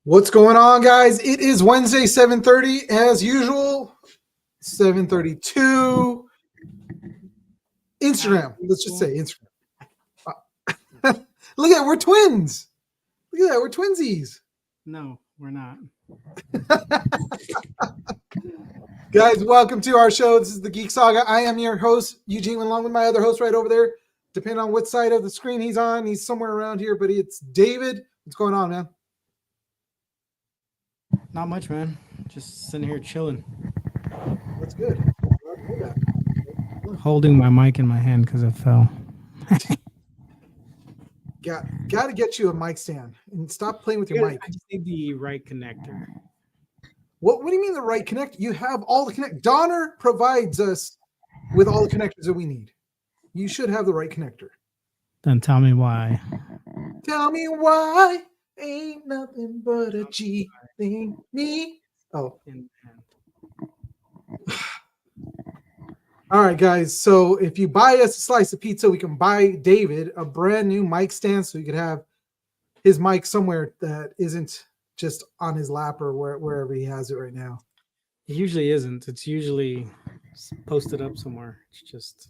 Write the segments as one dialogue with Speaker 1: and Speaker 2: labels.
Speaker 1: What's going on, guys? It is Wednesday, 7:30 as usual. 7:32. Instagram. Let's just say Instagram. Look at it, we're twins. Look at that, we're twinsies.
Speaker 2: No, we're not.
Speaker 1: Guys, welcome to our show. This is the Geek Saga. I am your host, Eugene, along with my other host right over there. Depending on what side of the screen he's on, he's somewhere around here, but it's David. What's going on, man?
Speaker 2: Not much, man. Just sitting here chilling.
Speaker 1: That's good.
Speaker 2: Holding my mic in my hand because it fell.
Speaker 1: Got to get you a mic stand and stop playing with your mic.
Speaker 2: I just need the right connector.
Speaker 1: What do you mean the right connector? You have all the connect. Donner provides us with all the connectors that we need. You should have the right connector.
Speaker 2: Then tell me why.
Speaker 1: Tell me why ain't nothing but a G thing. Me. Oh. All right, guys. So if you buy us a slice of pizza, we can buy David a brand new mic stand so he could have his mic somewhere that isn't just on his lap or wherever he has it right now.
Speaker 2: It usually isn't. It's usually posted up somewhere. It's just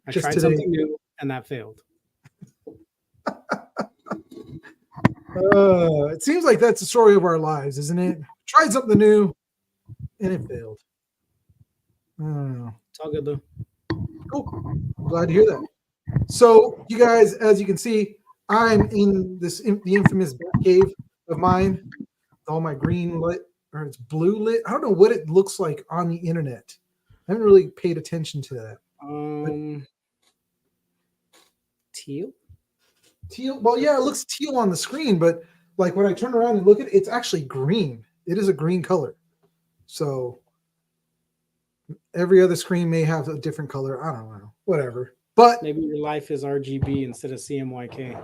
Speaker 2: I tried
Speaker 1: today.
Speaker 2: something new and that failed.
Speaker 1: It seems like that's the story of our lives, isn't it? Tried something new and it failed. I don't know.
Speaker 2: It's all good though.
Speaker 1: Cool. I'm glad to hear that. So, you guys, as you can see, I'm in the infamous bat cave of mine. All my green lit, or it's blue lit. I don't know what it looks like on the internet. I haven't really paid attention to that.
Speaker 2: Teal?
Speaker 1: Teal. Well, yeah, it looks teal on the screen, but like when I turn around and look at it, it's actually green. It is a green color. So every other screen may have a different color. I don't know. Whatever. But
Speaker 2: maybe your life is RGB instead of CMYK.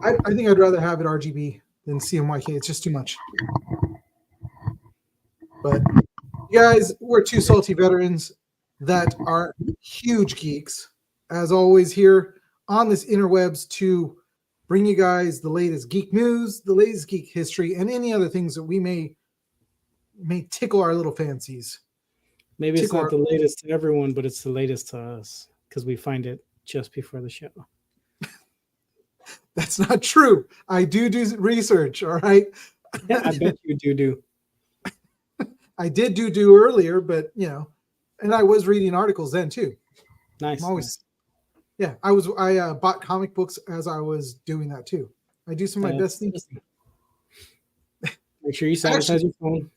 Speaker 1: I think I'd rather have it RGB than CMYK. It's just too much. But you guys, we're two salty veterans that are huge geeks, as always, here on this interwebs to bring you guys the latest geek news, the latest geek history, and any other things that we may tickle our little fancies.
Speaker 2: Maybe it's not the latest to everyone, but it's the latest to us because we find it just before the show.
Speaker 1: That's not true. I do research, all right?
Speaker 2: Yeah, I bet you do.
Speaker 1: I did do earlier, but, you know, and I was reading articles then, too.
Speaker 2: Nice.
Speaker 1: I'm always, yeah, I bought comic books as I was doing that, too. I do some of my best things.
Speaker 2: Make sure you sanitize your phone.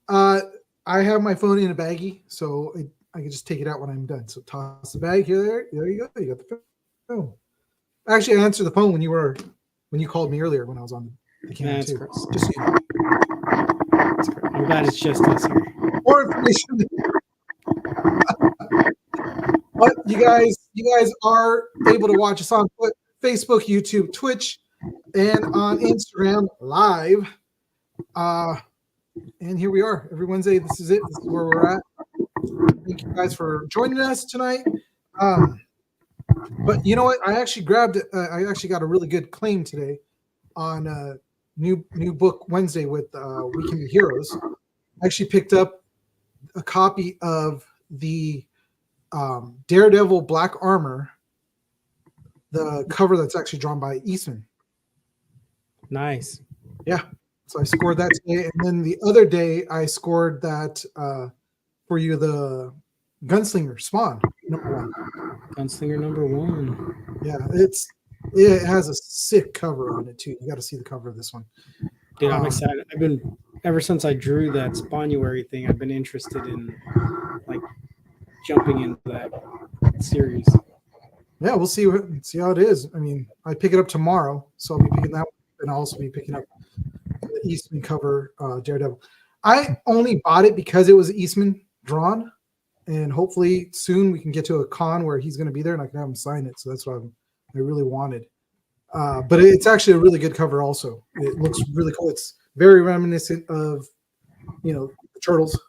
Speaker 1: I have my phone in a baggie, so I can just take it out when I'm done. So toss the bag here, there you go. You got the phone. Actually, I answered the phone when you called me earlier when I was on the camera too. Just so you know.
Speaker 2: I'm glad it's just us here.
Speaker 1: More information. But you guys are able to watch us on Facebook, YouTube, Twitch, and on Instagram live. And here we are every Wednesday. This is it. This is where we're at. Thank you guys for joining us tonight. But you know what? I actually got a really good claim today on new book Wednesday with Weekend of Heroes. I actually picked up a copy of the Daredevil Black Armor, the cover that's actually drawn by Eastman.
Speaker 2: Nice.
Speaker 1: Yeah. So I scored that today. And then the other day I scored that for you, the Gunslinger Spawn #1.
Speaker 2: Gunslinger #1.
Speaker 1: Yeah, it has a sick cover on it too. You got to see the cover of this one.
Speaker 2: Dude, I'm excited. I've been ever since I drew that Spawnuary thing. I've been interested in like jumping into that series.
Speaker 1: Yeah, we'll see how it is. I mean, I pick it up tomorrow, so I'll be picking that one, and I'll also be picking up the Eastman cover Daredevil. I only bought it because it was Eastman drawn. And hopefully soon we can get to a con where he's going to be there and I can have him sign it. So that's what I really wanted. But it's actually a really good cover also. It looks really cool. It's very reminiscent of, the Turtles.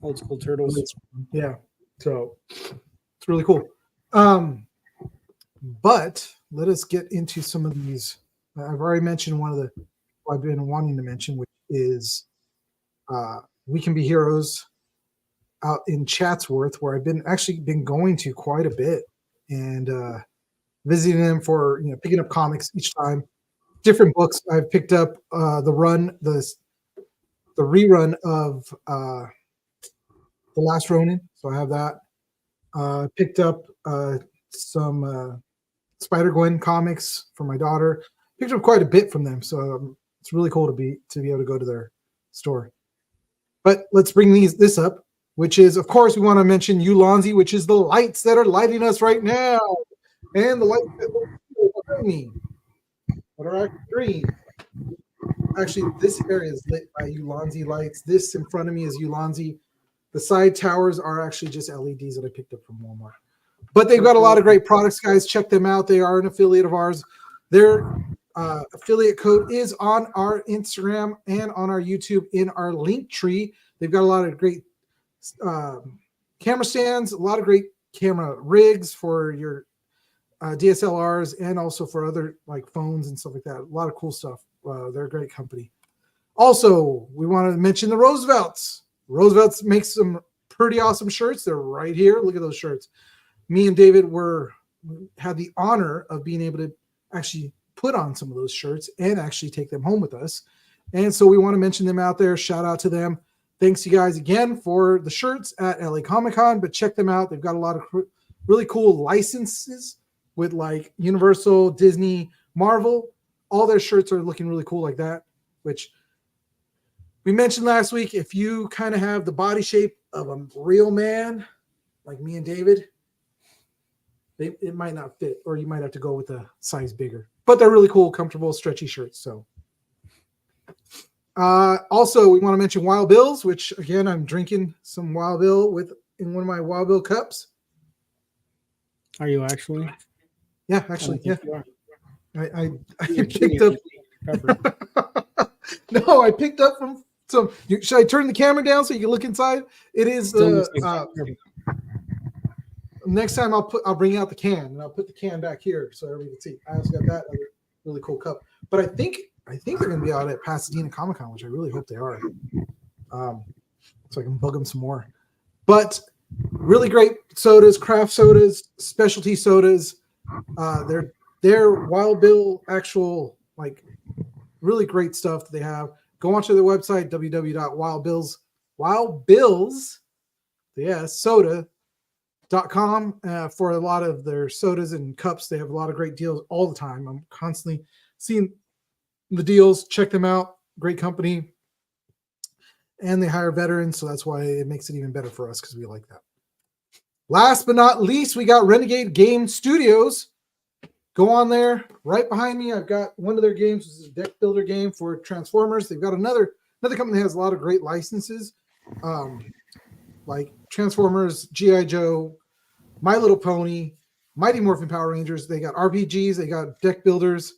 Speaker 2: Old school Turtles.
Speaker 1: Yeah. So it's really cool. But let us get into some of these. I've already mentioned one of the I've been wanting to mention, which is We Can Be Heroes out in Chatsworth, where I've been going to quite a bit and visiting them for picking up comics each time. Different books. I've picked up the rerun of The Last Ronin, so I have that. Picked up some Spider-Gwen comics for my daughter. Picked up quite a bit from them, so it's really cool to be able to go to their store. But let's bring this up, which is, of course, we want to mention Ulanzi, which is the lights that are lighting us right now, and the lights that look behind me, that are actually green. Actually, this area is lit by Ulanzi lights. This in front of me is Ulanzi. The side towers are actually just LEDs that I picked up from Walmart. But they've got a lot of great products, guys. Check them out. They are an affiliate of ours. Their affiliate code is on our Instagram and on our YouTube in our link tree. They've got a lot of great camera stands, a lot of great camera rigs for your DSLRs and also for other like phones and stuff like that. A lot of cool stuff. They're a great company. Also, we want to mention the Roosevelts. Roosevelts makes some pretty awesome shirts. They're right here. Look at those shirts. Me and David had the honor of being able to actually put on some of those shirts and actually take them home with us. And so we want to mention them out there. Shout out to them. Thanks you guys again for the shirts at LA Comic Con, but check them out. They've got a lot of really cool licenses with like Universal, Disney, Marvel. All their shirts are looking really cool like that, which we mentioned last week. If you kind of have the body shape of a real man, like me and David, it might not fit, or you might have to go with a size bigger. But they're really cool, comfortable, stretchy shirts. So, also we want to mention Wild Bill's, which again I'm drinking some Wild Bill in one of my Wild Bill cups.
Speaker 2: Are you actually?
Speaker 1: Yeah, actually, yeah. I
Speaker 2: picked
Speaker 1: up. No, I picked up from some. Should I turn the camera down so you can look inside? It is next time I'll bring out the can and I'll put the can back here so everybody can see. I also got that other really cool cup. But I think they're going to be out at Pasadena Comic Con, which I really hope they are. So I can bug them some more. But really great sodas, craft sodas, specialty sodas. They're Wild Bill actual like really great stuff that they have. Go onto their website soda.com for a lot of their sodas and cups. They have a lot of great deals all the time. I'm constantly seeing the deals. Check them out. Great company. And they hire veterans, so that's why it makes it even better for us because we like that. Last but not least, we got Renegade Game Studios. Go on there. Right behind me, I've got one of their games. This is a deck builder game for Transformers. They've got another company that has a lot of great licenses, like Transformers, G.I. Joe, My Little Pony, Mighty Morphin Power Rangers. They got RPGs. They got deck builders.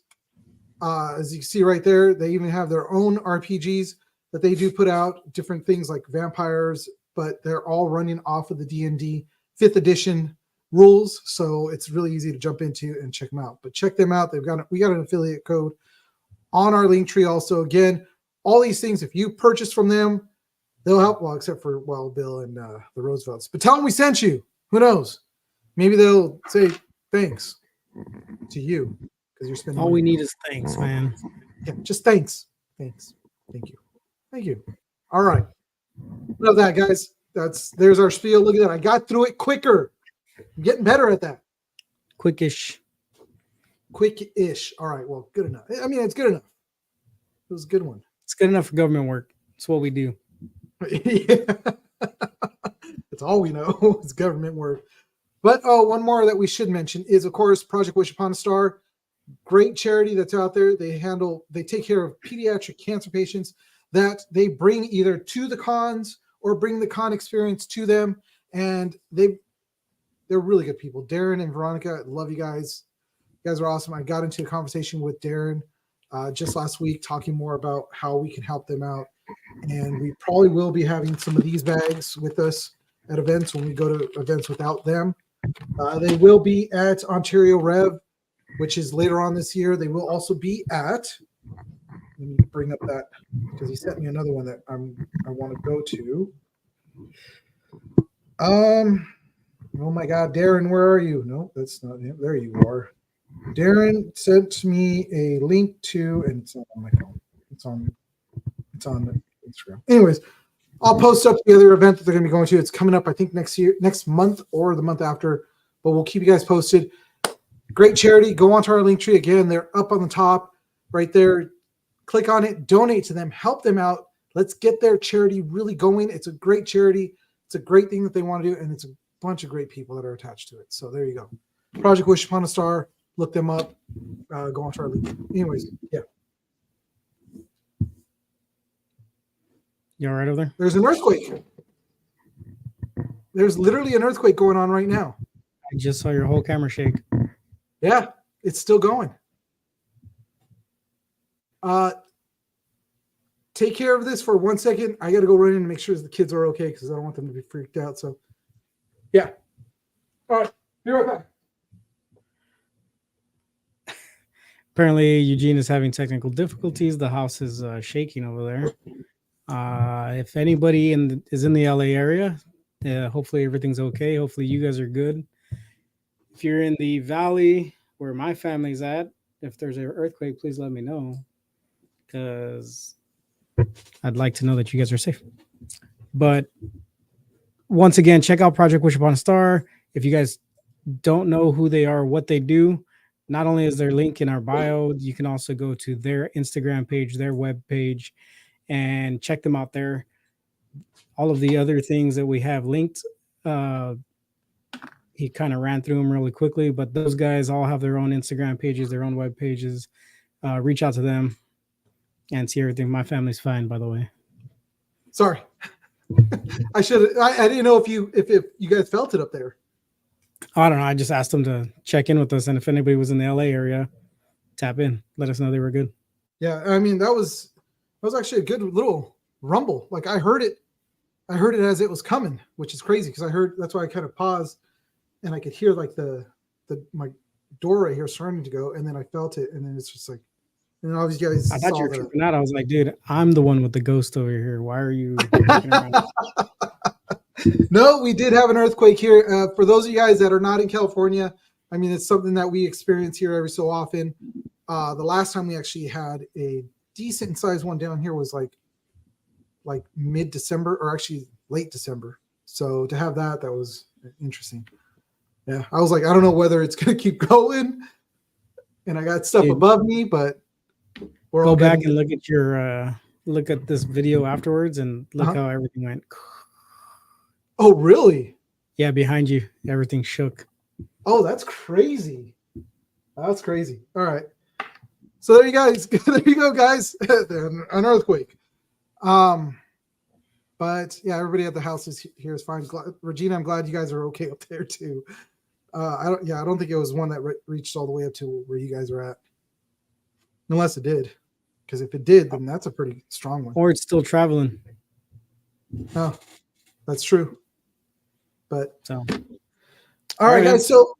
Speaker 1: As you can see right there, they even have their own RPGs that they do put out, different things like vampires, but they're all running off of the D&D 5th edition rules, so it's really easy to jump into and check them out. But check them out. We got an affiliate code on our link tree also. Again, all these things, if you purchase from them, they'll help. Well, except for Wild Bill and the Roosevelts. But tell them we sent you. Who knows? Maybe they'll say thanks to you because you're spending.
Speaker 2: All we need is thanks, man.
Speaker 1: Yeah, just thanks. Thank you. All right. Love that, guys. There's our spiel. Look at that. I got through it quicker. I'm getting better at that.
Speaker 2: Quickish.
Speaker 1: All right. Well, good enough. I mean, it's good enough. It was a good one.
Speaker 2: It's good enough for government work. It's what we do.
Speaker 1: Yeah. That's all we know is government work. But one more that we should mention is, of course, Project Wish Upon a Star. Great charity that's out there. They take care of pediatric cancer patients that they bring either to the cons or bring the con experience to them. And they're really good people. Darren and Veronica, I love you guys. You guys are awesome. I got into a conversation with Darren just last week talking more about how we can help them out. And we probably will be having some of these bags with us at events when we go to events without them. They will be at Ontario Rev, which is later on this year. They will also be at. Let me bring up that because he sent me another one that I want to go to. Oh my God, Darren, where are you? No, that's not him. There you are. Darren sent me a link to, and it's not on my phone. It's on Instagram. Anyways, I'll post up the other event that they're going to be going to. It's coming up, I think, next month or the month after, but we'll keep you guys posted. Great charity. Go onto our link tree. Again, they're up on the top right there. Click on it, donate to them, help them out. Let's get their charity really going. It's a great charity. It's a great thing that they want to do, and it's a bunch of great people that are attached to it. So there you go. Project Wish Upon a Star. Look them up. Go onto our link. Anyways, yeah.
Speaker 2: You all right over there?
Speaker 1: There's an earthquake. There's literally an earthquake going on right now.
Speaker 2: I just saw your whole camera shake.
Speaker 1: Yeah, it's still going. Take care of this for 1 second. I got to go run in and make sure the kids are okay because I don't want them to be freaked out. So, yeah. All right. Be right back.
Speaker 2: Apparently, Eugene is having technical difficulties. The house is shaking over there. If anybody is in the LA area, hopefully everything's okay. Hopefully you guys are good. If you're in the valley where my family's at, if there's an earthquake, please let me know because I'd like to know that you guys are safe. But once again, check out Project Wish Upon a Star. If you guys don't know who they are, what they do, not only is their link in our bio, you can also go to their Instagram page, their web page, and check them out there. All of the other things that we have linked, he kind of ran through them really quickly, but those guys all have their own Instagram pages, their own web pages. Reach out to them and see everything. My family's fine, by the way.
Speaker 1: Sorry. I didn't know if you guys felt it up there.
Speaker 2: I don't know. I just asked them to check in with us, and if anybody was in the LA area, tap in. Let us know they were good.
Speaker 1: Yeah, I mean that was actually a good little rumble. Like I heard it as it was coming, which is crazy because that's why I kind of paused and I could hear like my door right here starting to go, and then I felt it, and then it's just like, and all these guys.
Speaker 2: I thought you were tripping out. I was like, dude, I'm the one with the ghost over here. Why are you looking around?
Speaker 1: No, we did have an earthquake here. For those of you guys that are not in California, I mean, it's something that we experience here every so often. The last time we actually had a decent sized one down here was like mid-December, or actually late December. So to have that was interesting. Yeah, I was like, I don't know whether it's going to keep going, and I got stuff above me, but
Speaker 2: we're go back and look at your look at this video afterwards and look how everything went.
Speaker 1: Oh, really?
Speaker 2: Yeah, behind you, everything shook.
Speaker 1: Oh, that's crazy. That's crazy. All right. So there you guys, there you go, guys. An earthquake. But yeah, everybody at the house here is fine. Regina, I'm glad you guys are okay up there too. I don't think it was one that reached all the way up to where you guys are at, unless it did. Because if it did, then that's a pretty strong one.
Speaker 2: Or it's still traveling.
Speaker 1: Oh, that's true. But
Speaker 2: so,
Speaker 1: all right, guys. So,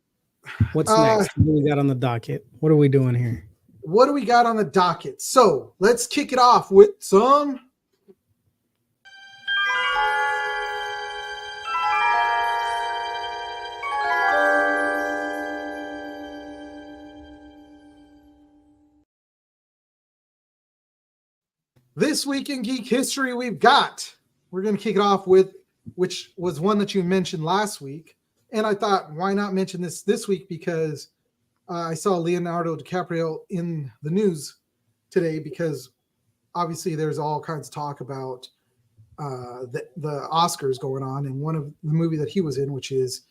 Speaker 2: what's next? What do we got on the docket? What are we doing here?
Speaker 1: What do we got on the docket? So let's kick it off with some. This week in Geek History, we're going to kick it off with, which was one that you mentioned last week. And I thought, why not mention this week? Because I saw Leonardo DiCaprio in the news today, because obviously there's all kinds of talk about the Oscars going on. And one of the movie that he was in, which is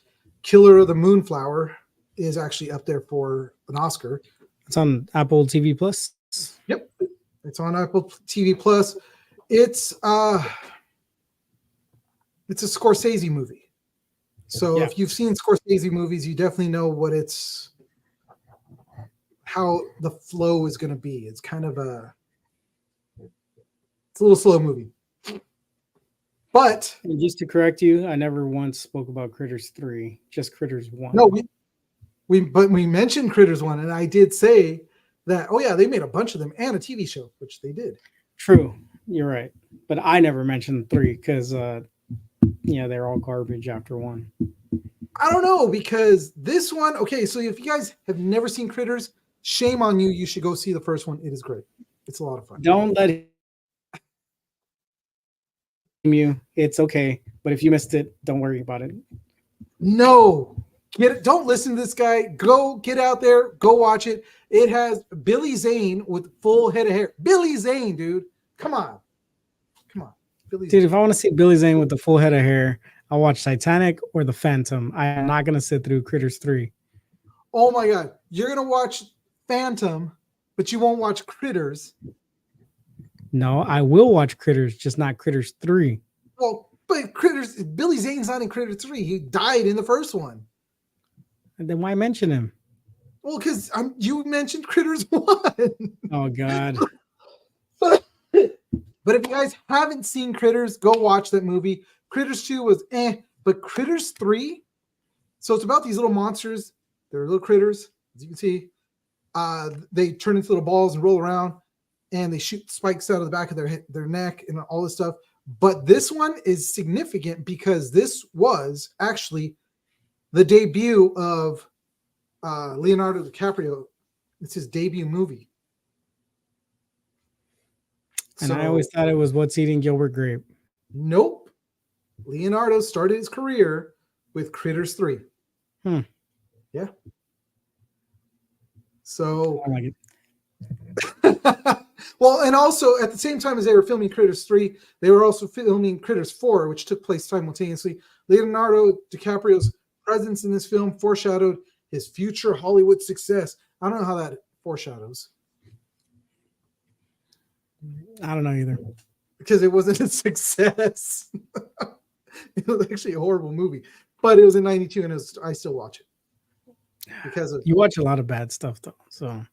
Speaker 1: Killer of the Moonflower, is actually up there for an Oscar.
Speaker 2: It's on Apple TV Plus.
Speaker 1: Yep. It's on Apple TV Plus. It's a Scorsese movie. So if you've seen Scorsese movies, you definitely know how the flow is going to be. It's kind of it's a little slow movie, But
Speaker 2: And just to correct you, I never once spoke about Critters 3, just Critters 1.
Speaker 1: no, we mentioned Critters 1, and I did say that, oh yeah, they made a bunch of them and a TV show, which they did.
Speaker 2: True, you're right. But I never mentioned 3 because, they're all garbage after 1.
Speaker 1: I don't know, because this one, okay, so if you guys have never seen Critters, shame on you. You should go see the first one. It is great. It's a lot of fun.
Speaker 2: Don't let you. It's okay. But if you missed it, don't worry about it.
Speaker 1: No, don't listen to this guy. Go get out there. Go watch it. It has Billy Zane with full head of hair. Billy Zane, dude. Come on. Billy
Speaker 2: Dude,
Speaker 1: Zane.
Speaker 2: if I want to see Billy Zane with the full head of hair, I'll watch Titanic or The Phantom. I am not going to sit through Critters 3.
Speaker 1: Oh my God. You're going to watch Phantom, but you won't watch Critters.
Speaker 2: No, I will watch Critters, just not Critters 3.
Speaker 1: Well, but Critters, Billy Zane's not in Critters 3. He died in the first one.
Speaker 2: And then why mention him?
Speaker 1: Well, because you mentioned Critters 1.
Speaker 2: Oh, God.
Speaker 1: But if you guys haven't seen Critters, go watch that movie. Critters 2 was but Critters 3, so it's about these little monsters. They're little critters, as you can see. They turn into little balls and roll around, and they shoot spikes out of the back of their neck and all this stuff. But this one is significant because this was actually the debut of Leonardo DiCaprio. It's his debut movie.
Speaker 2: And I always thought it was What's Eating Gilbert Grape.
Speaker 1: Nope. Leonardo started his career with Critters 3. Yeah. So,
Speaker 2: I like
Speaker 1: it. Well, and also at the same time as they were filming Critters 3, they were also filming Critters 4, which took place simultaneously. Leonardo DiCaprio's presence in this film foreshadowed his future Hollywood success. I don't know how that foreshadows.
Speaker 2: I don't know either.
Speaker 1: Because it wasn't a success. It was actually a horrible movie. But it was in 92 and I still watch it. Because of
Speaker 2: you watch a lot of bad stuff though. So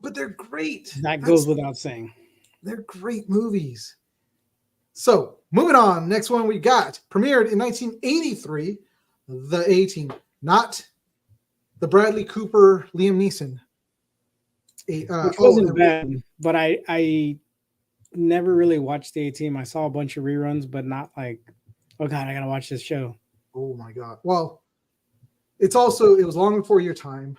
Speaker 1: but they're great.
Speaker 2: That goes without saying.
Speaker 1: They're great movies. So moving on. Next one we got premiered in 1983, The A-Team. Not the Bradley Cooper, Liam Neeson.
Speaker 2: Which wasn't bad, but I never really watched the A-Team. I saw a bunch of reruns, but not like, oh God, I gotta watch this show.
Speaker 1: Oh my God. Well, it was long before your time.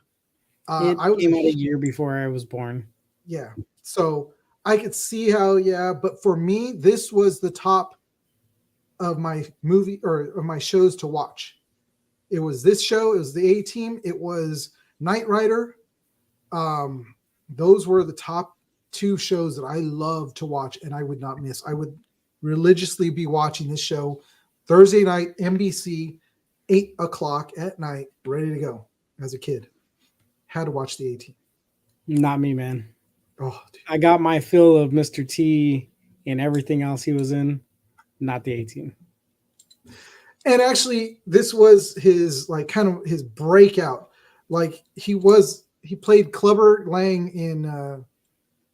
Speaker 2: It came out a year before I was born.
Speaker 1: Yeah. So I could see how, but for me, this was the top of my movie or of my shows to watch. It was this show, it was the A-Team, it was Knight Rider. Those were the top two shows that I love to watch and I would not miss. I would religiously be watching this show Thursday night, NBC, 8 o'clock at night, ready to go as a kid. Had to watch the A-Team.
Speaker 2: Not me, man.
Speaker 1: Oh, dude.
Speaker 2: I got my fill of Mr. T and everything else he was in, not the A-Team.
Speaker 1: And actually, this was his kind of his breakout. Like he played Clubber Lang in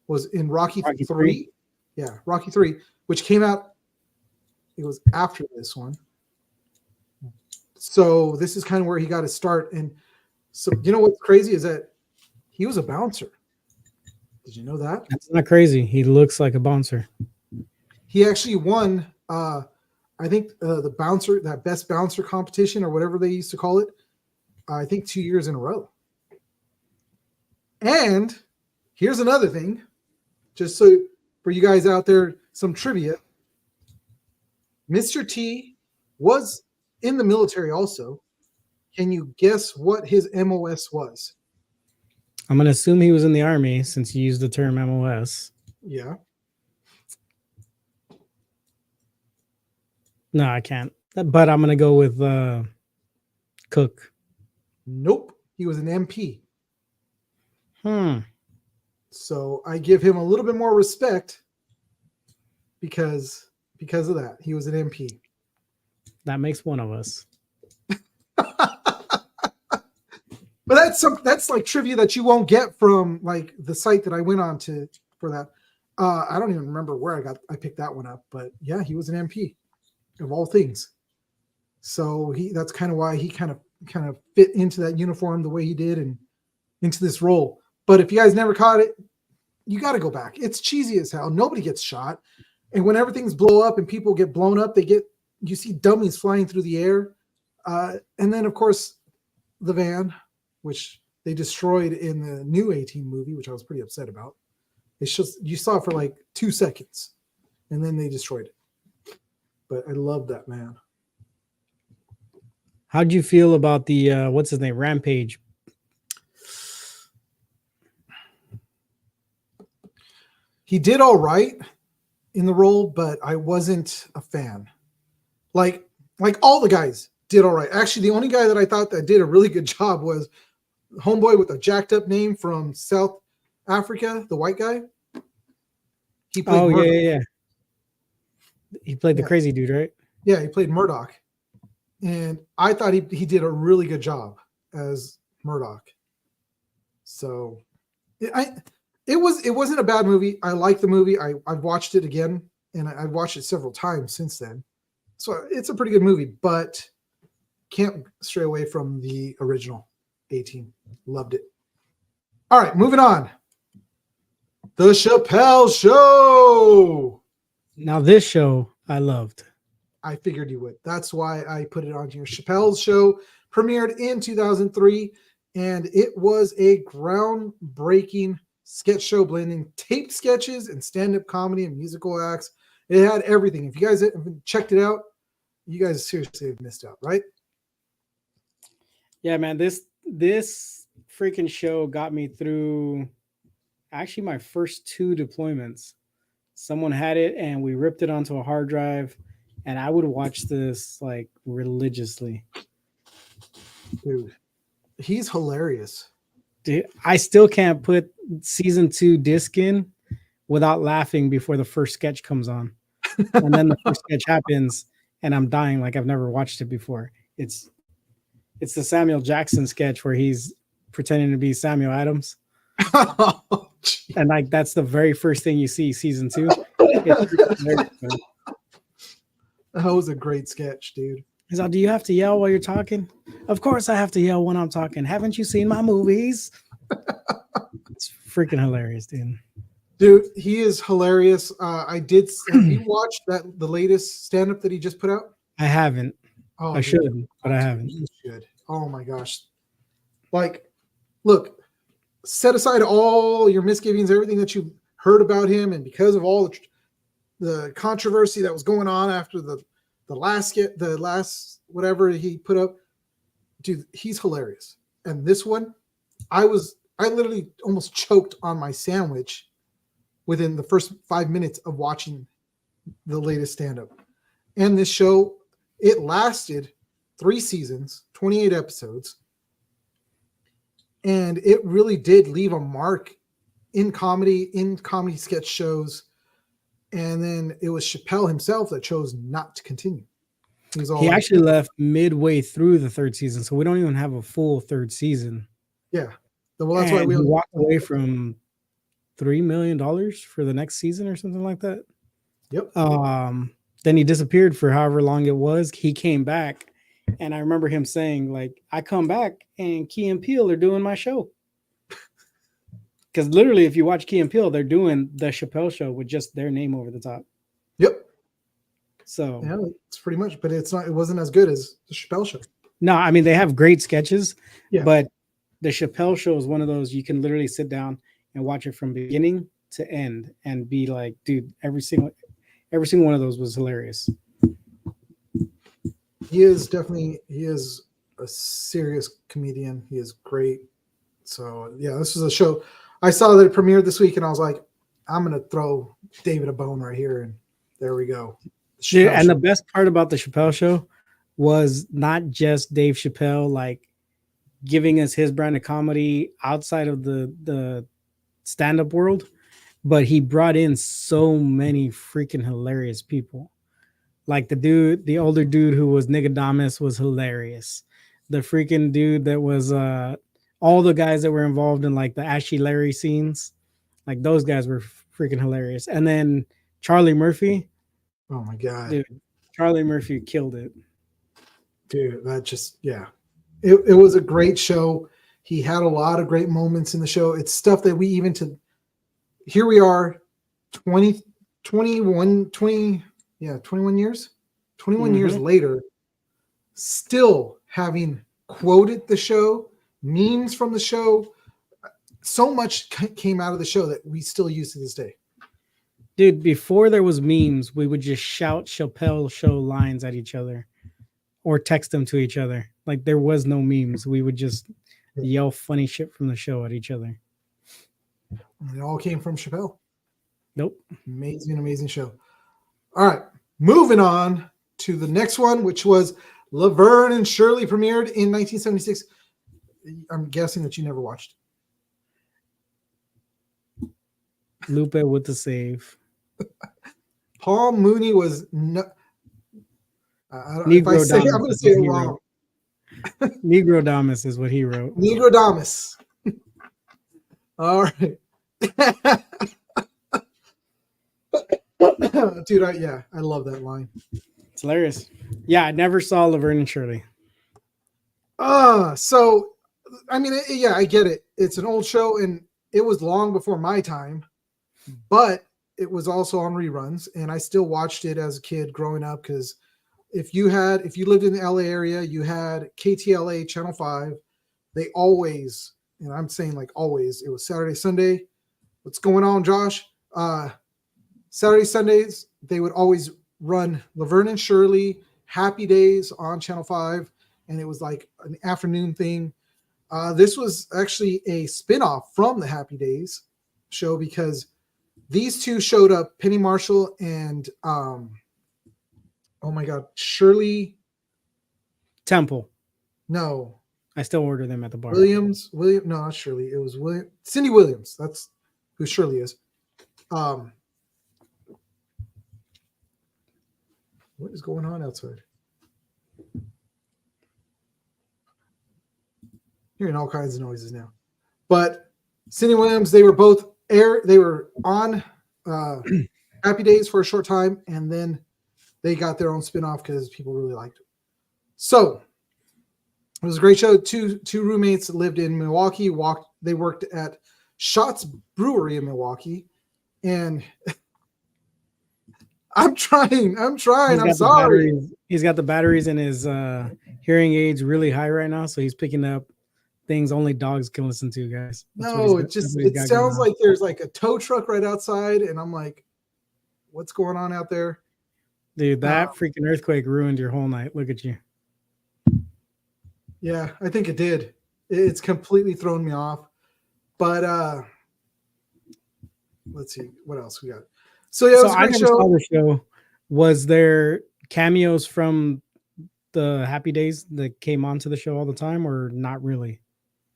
Speaker 1: was in Rocky 3. Yeah, Rocky 3, which came out. It was after this one. So this is kind of where he got his start. And so you know what's crazy is that he was a bouncer. Did you know that?
Speaker 2: That's not crazy. He looks like a bouncer.
Speaker 1: He actually won. I think the bouncer, that best bouncer competition or whatever they used to call it, I think 2 years in a row. And here's another thing, just so for you guys out there, some trivia. Mr. T was in the military also. Can you guess what his MOS was?
Speaker 2: I'm going to assume he was in the Army since you used the term MOS.
Speaker 1: Yeah.
Speaker 2: No, I can't. But I'm going to go with Cook.
Speaker 1: Nope. He was an MP. So I give him a little bit more respect because of that. He was an MP.
Speaker 2: That makes one of us.
Speaker 1: But that's like trivia that you won't get from like the site that I went on to for that. I don't even remember where I picked that one up, but yeah, he was an MP. of all things. So that's kind of why he kind of fit into that uniform the way he did and into this role. But if you guys never caught it, you got to go back. It's cheesy as hell. Nobody gets shot. And when everything's blow up and people get blown up, you see dummies flying through the air. And then of course the van, which they destroyed in the new A-Team movie, which I was pretty upset about. It's just, you saw it for like 2 seconds and then they destroyed it. But I love that man.
Speaker 2: How'd you feel about the what's his name, Rampage?
Speaker 1: He did all right in the role, but I wasn't a fan. Like all the guys did all right. Actually, the only guy that I thought that did a really good job was homeboy with a jacked up name from South Africa, the white guy.
Speaker 2: He played yeah. He played the crazy dude, right?
Speaker 1: Yeah, he played Murdoch. And I thought he did a really good job as Murdoch. So it wasn't a bad movie. I liked the movie. I've watched it again, and I've watched it several times since then. So it's a pretty good movie, but can't stray away from the original A-Team. Loved it. All right, moving on. The Chappelle Show.
Speaker 2: Now this show I loved.
Speaker 1: I figured you would. That's why I put it on here. Chappelle's Show premiered in 2003, and it was a groundbreaking sketch show blending taped sketches and stand-up comedy and musical acts. It had everything. If you guys haven't checked it out, you guys seriously have missed out, right?
Speaker 2: Yeah, man. This freaking show got me through actually my first 2 deployments. Someone had it and we ripped it onto a hard drive, and I would watch this like religiously.
Speaker 1: Dude, he's hilarious.
Speaker 2: Dude, I still can't put season 2 disc in without laughing before the first sketch comes on. And then the first sketch happens and I'm dying like I've never watched it before. It's the Samuel Jackson sketch where he's pretending to be Samuel Adams. And like that's the very first thing you see season 2.
Speaker 1: That was a great sketch, dude.
Speaker 2: He's like, do you have to yell while you're talking? Of course I have to yell when I'm talking. Haven't you seen my movies? It's freaking hilarious, dude.
Speaker 1: Dude, he is hilarious. Have you watched the latest stand-up that he just put out?
Speaker 2: I haven't.
Speaker 1: Oh,
Speaker 2: I should, but I haven't.
Speaker 1: You should. Oh my gosh. Like, look, set aside all your misgivings, everything that you heard about him, and because of all the controversy that was going on after the last whatever he put up, dude, he's hilarious. And this one, I literally almost choked on my sandwich within the first 5 minutes of watching the latest stand-up. And this show, it lasted 3 seasons, 28 episodes. And it really did leave a mark in comedy sketch shows. And then it was Chappelle himself that chose not to continue.
Speaker 2: He actually left midway through the 3rd season, so we don't even have a full 3rd season.
Speaker 1: Yeah. Well, that's why we
Speaker 2: walked away from $3 million for the next season or something like that.
Speaker 1: Yep.
Speaker 2: Then he disappeared for however long it was. He came back, and I remember him saying, like, I come back and Key and Peele are doing my show. Because literally, if you watch Key and Peele, they're doing the Chappelle Show with just their name over the top.
Speaker 1: Yep.
Speaker 2: So
Speaker 1: yeah, it's pretty much, but it wasn't as good as the Chappelle Show.
Speaker 2: No, I mean, they have great sketches,
Speaker 1: yeah.
Speaker 2: But the Chappelle Show is one of those you can literally sit down and watch it from beginning to end and be like, dude, every single one of those was hilarious.
Speaker 1: He is a serious comedian. He is great. So yeah, this was a show. I saw that it premiered this week and I was like, I'm going to throw David a bone right here. And there we go.
Speaker 2: The best part about the Chappelle Show was not just Dave Chappelle, like giving us his brand of comedy outside of the stand-up world, but he brought in so many freaking hilarious people. Like the older dude who was Nicodemus was hilarious. The freaking dude that was all the guys that were involved in like the Ashy Larry scenes, like those guys were freaking hilarious. And then Charlie Murphy.
Speaker 1: Oh my God.
Speaker 2: Dude, Charlie Murphy killed it.
Speaker 1: Dude, that just, yeah. It was a great show. He had a lot of great moments in the show. It's stuff that we even here we are 20, 21, 20, yeah, 21 years, 21 years later, still having quoted the show, memes from the show. So much came out of the show that we still use to this day.
Speaker 2: Dude, before there was memes, we would just shout Chappelle show lines at each other or text them to each other. Like there was no memes. We would just yell funny shit from the show at each other.
Speaker 1: And it all came from Chappelle.
Speaker 2: Nope.
Speaker 1: Amazing show. All right, moving on to the next one, which was Laverne and Shirley, premiered in 1976. I'm guessing that you never watched.
Speaker 2: Lupe with the save.
Speaker 1: Paul Mooney was no.
Speaker 2: I'm
Speaker 1: going to say it wrong.
Speaker 2: Negrodamus is what he wrote.
Speaker 1: Negrodamus. All right. Dude, I love that line.
Speaker 2: It's hilarious. Yeah, I never saw Laverne and Shirley.
Speaker 1: So, I mean, yeah, I get it. It's an old show, and it was long before my time, but it was also on reruns, and I still watched it as a kid growing up because if you lived in the LA area, you had KTLA Channel 5. They always, and I'm saying like always, it was Saturday, Sunday. What's going on, Josh? Saturday, Sundays, they would always run Laverne and Shirley, Happy Days on Channel 5, and it was like an afternoon thing. This was actually a spinoff from the Happy Days show because these two showed up, Penny Marshall and oh my God, Shirley
Speaker 2: Temple.
Speaker 1: No.
Speaker 2: I still order them at the bar.
Speaker 1: No, not Shirley. It was Cindy Williams. That's who Shirley is. What is going on outside? Hearing all kinds of noises now. But Cindy Williams, they were both they were on Happy Days for a short time, and then they got their own spinoff because people really liked it. So it was a great show. Two roommates that lived in Milwaukee. They worked at Schatz Brewery in Milwaukee, and I'm trying. I'm sorry.
Speaker 2: He's got the batteries in his hearing aids really high right now, so he's picking up things only dogs can listen to, guys.
Speaker 1: It sounds like there's like a tow truck right outside, and I'm like, what's going on out there?
Speaker 2: Dude, that freaking earthquake ruined your whole night. Look at you.
Speaker 1: Yeah, I think it did. It's completely thrown me off. But let's see what else we got. So yeah, it was a great show.
Speaker 2: Saw the show. Was there cameos from the Happy Days that came onto the show all the time, or not really?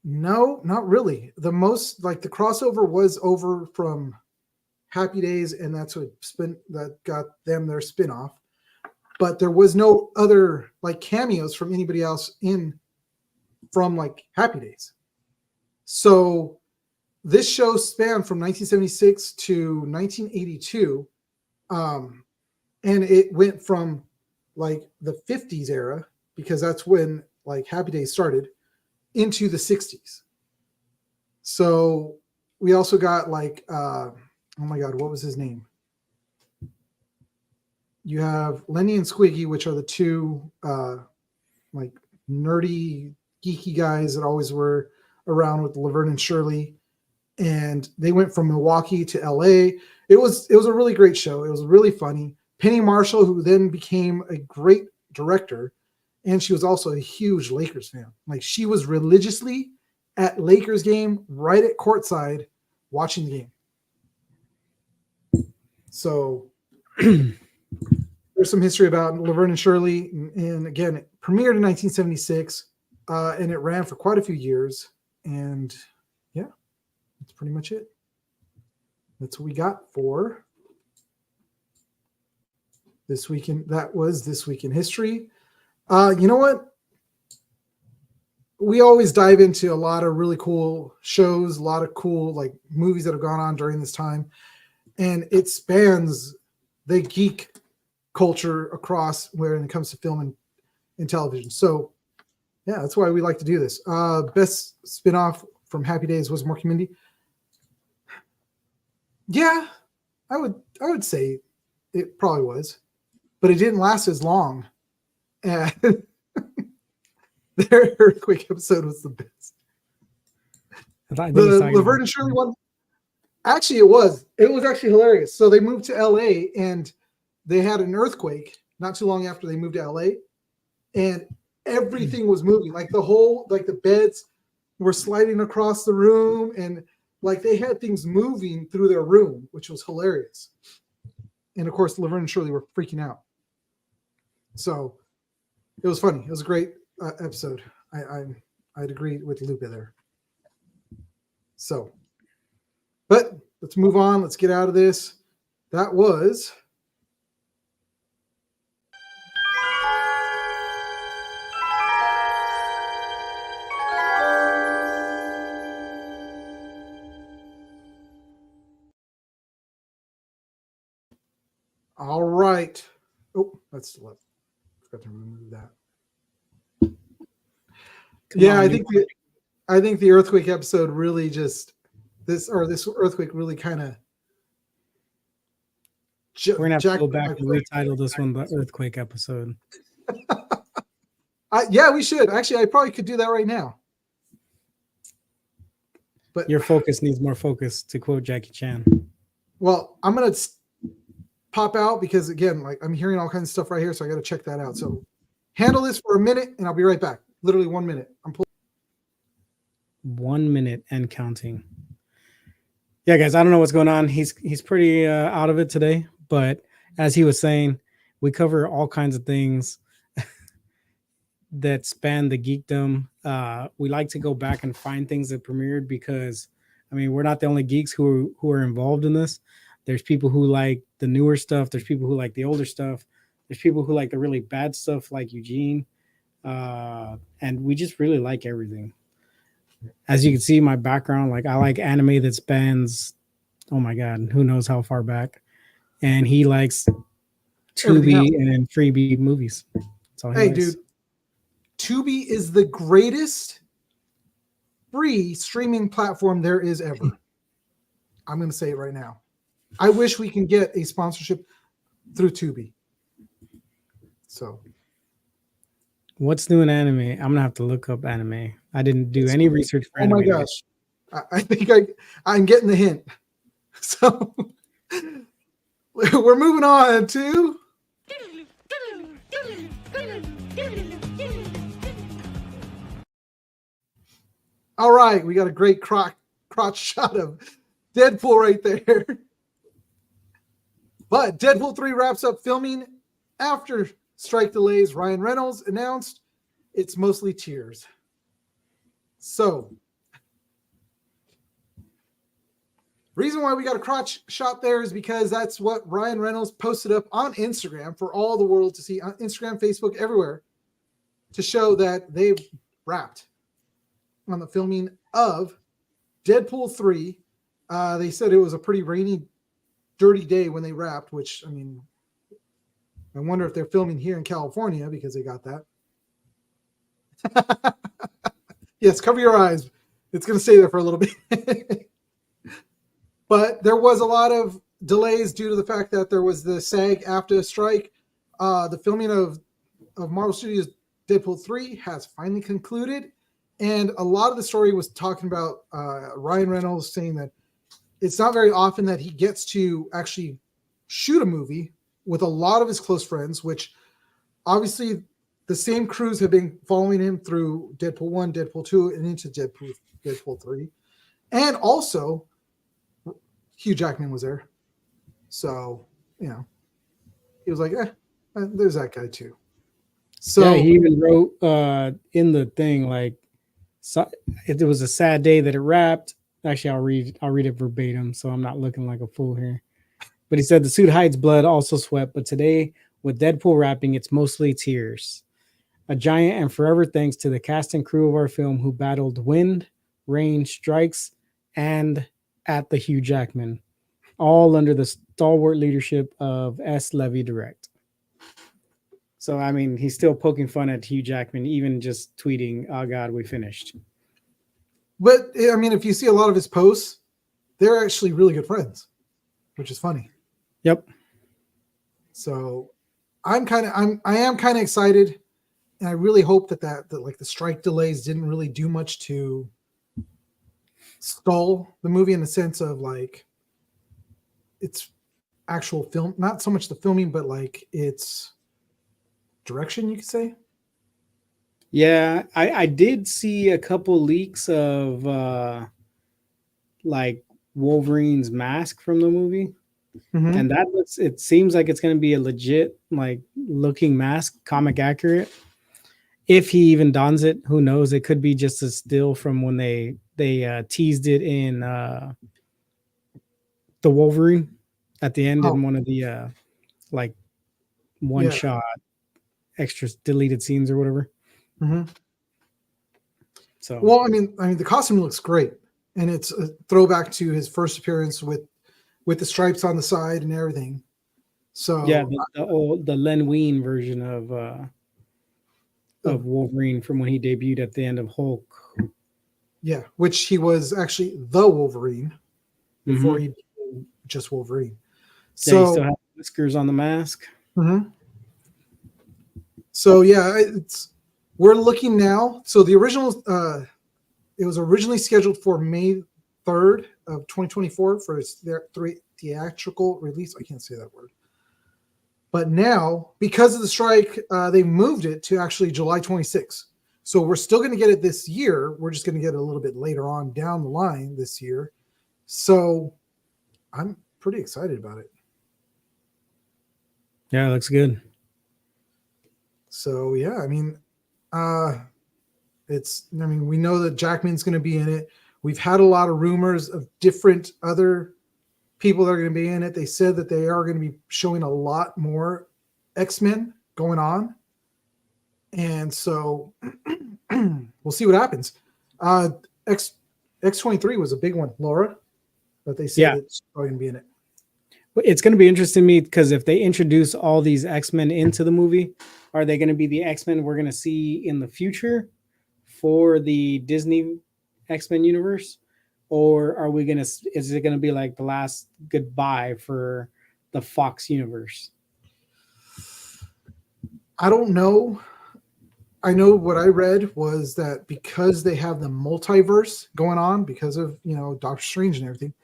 Speaker 1: No, not really. The most like the crossover was over from Happy Days, and that's what that got them their spinoff. But there was no other like cameos from anybody else from like Happy Days. So this show spanned from 1976 to 1982. And it went from like the 50s era, because that's when like Happy Days started, into the 60s. So we also got like, oh my God, what was his name? You have Lenny and Squiggy, which are the two like nerdy, geeky guys that always were around with Laverne and Shirley. And they went from Milwaukee to LA. It was a really great show. It was really funny. Penny Marshall, who then became a great director, and she was also a huge Lakers fan. Like she was religiously at Lakers game, right at courtside, watching the game. So there's some history about Laverne and Shirley. And again, it premiered in 1976, and it ran for quite a few years. And yeah, that's pretty much it. That's what we got for this weekend. That was This Week in History. You know what? We always dive into a lot of really cool shows, a lot of cool like movies that have gone on during this time. And it spans the geek culture across when it comes to film and television. So yeah, that's why we like to do this. Best spinoff from Happy Days was More Community. Yeah, I would say it probably was, but it didn't last as long. And their earthquake episode was the best. The Laverne and Shirley one, actually, it was actually hilarious. So they moved to LA and they had an earthquake not too long after they moved to LA, and everything was moving. Like the beds were sliding across the room, and like they had things moving through their room, which was hilarious. And of course, Laverne and Shirley were freaking out. So it was funny. It was a great episode. I'd agree with Lupe there. So, but let's move on. Let's get out of this. That was all right. Oh, that's still up. Forgot to remove that. Yeah, I think the earthquake episode really just this earthquake really kind of.
Speaker 2: We're gonna have to go back and retitle this one the earthquake episode.
Speaker 1: Yeah, we should. Actually, I probably could do that right now. But
Speaker 2: your focus needs more focus, to quote Jackie Chan.
Speaker 1: Well, I'm gonna pop out because again, like I'm hearing all kinds of stuff right here, so I got to check that out. So handle this for a minute, and I'll be right back. Literally 1 minute. I'm
Speaker 2: 1 minute and counting. Yeah, guys, I don't know what's going on. He's pretty out of it today, but as he was saying, we cover all kinds of things that span the geekdom. We like to go back and find things that premiered because, I mean, we're not the only geeks who are involved in this. There's people who like the newer stuff. There's people who like the older stuff. There's people who like the really bad stuff like Eugene. And we just really like everything. As you can see, my background, like I like anime that spans, oh my God, who knows how far back. And he likes Tubi and Freebie movies. That's all he likes.
Speaker 1: Dude, Tubi is the greatest free streaming platform there is ever. I'm going to say it right now. I wish we can get a sponsorship through Tubi. So,
Speaker 2: what's new in anime? I'm going to have to look up anime. I didn't do any research for anime.
Speaker 1: Oh my gosh. I think I'm getting the hint. So, we're moving on to all right, we got a great crotch shot of Deadpool right there. But Deadpool 3 wraps up filming after strike delays. Ryan Reynolds announced it's mostly tears. So, reason why we got a crotch shot there is because that's what Ryan Reynolds posted up on Instagram for all the world to see, on Instagram, Facebook, everywhere, to show that they've wrapped on the filming of Deadpool 3. They said it was a pretty rainy, dirty day when they wrapped, which, I mean, I wonder if they're filming here in California because they got that. Yes, cover your eyes. It's going to stay there for a little bit. But there was a lot of delays due to the fact that there was the SAG-AFTRA strike. The filming of Marvel Studios' Deadpool 3 has finally concluded. And a lot of the story was talking about Ryan Reynolds saying that it's not very often that he gets to actually shoot a movie with a lot of his close friends, which obviously the same crews have been following him through Deadpool 1, Deadpool 2, and into Deadpool 3. And also, Hugh Jackman was there. So, you know, he was like, there's that guy too. So
Speaker 2: yeah, he even wrote in the thing, like, so it was a sad day that it wrapped. Actually, I'll read it verbatim, so I'm not looking like a fool here. But he said the suit hides blood, also sweat. But today, with Deadpool wrapping, it's mostly tears. A giant and forever thanks to the cast and crew of our film who battled wind, rain, strikes, and at the Hugh Jackman, all under the stalwart leadership of S. Levy Direct. So I mean, he's still poking fun at Hugh Jackman, even just tweeting, "Oh God, we finished."
Speaker 1: But I mean, if you see a lot of his posts, they're actually really good friends, which is funny.
Speaker 2: Yep.
Speaker 1: So I am kind of excited, and I really hope that like the strike delays didn't really do much to stall the movie in the sense of like its actual film, not so much the filming, but like its direction, you could say.
Speaker 2: Yeah, I did see a couple leaks of like Wolverine's mask from the movie.
Speaker 1: Mm-hmm.
Speaker 2: And that looks, it seems like it's going to be a legit like looking mask, comic accurate. If he even dons it, who knows? It could be just a still from when they teased it in the Wolverine at the end
Speaker 1: Oh,
Speaker 2: in one of the like one
Speaker 1: yeah.
Speaker 2: shot extra deleted scenes or whatever.
Speaker 1: Mm-hmm.
Speaker 2: So
Speaker 1: Well, I mean, the costume looks great, and it's a throwback to his first appearance with the stripes on the side and everything.
Speaker 2: yeah,
Speaker 1: So
Speaker 2: the Len Wein version of Wolverine from when he debuted at the end of Hulk.
Speaker 1: yeah, which he was actually the Wolverine before he became just Wolverine.
Speaker 2: Yeah, he
Speaker 1: So,
Speaker 2: still has whiskers on the mask.
Speaker 1: mhm. So yeah, we're looking now. So the original, it was originally scheduled for May 3rd of 2024 for its theatrical release. I can't say that word. But now, because of the strike, they moved it to actually July 26th. So we're still going to get it this year. We're just going to get it a little bit later on down the line this year. So I'm pretty excited about it.
Speaker 2: Yeah, it looks good.
Speaker 1: So yeah, I mean, we know that Jackman's going to be in it. We've had a lot of rumors of different other people that are going to be in it. They said that they are going to be showing a lot more X-Men going on. And so we'll see what happens. X-23 was a big one, Laura, that they said it's going to be in it.
Speaker 2: It's going to be interesting to me because if they introduce all these X-Men into the movie, are they going to be the X-Men we're going to see in the future for the Disney X-Men universe? Or are we going to, is it going to be like the last goodbye for the Fox universe?
Speaker 1: I don't know. I know what I read was that because they have the multiverse going on because of, Doctor Strange and everything,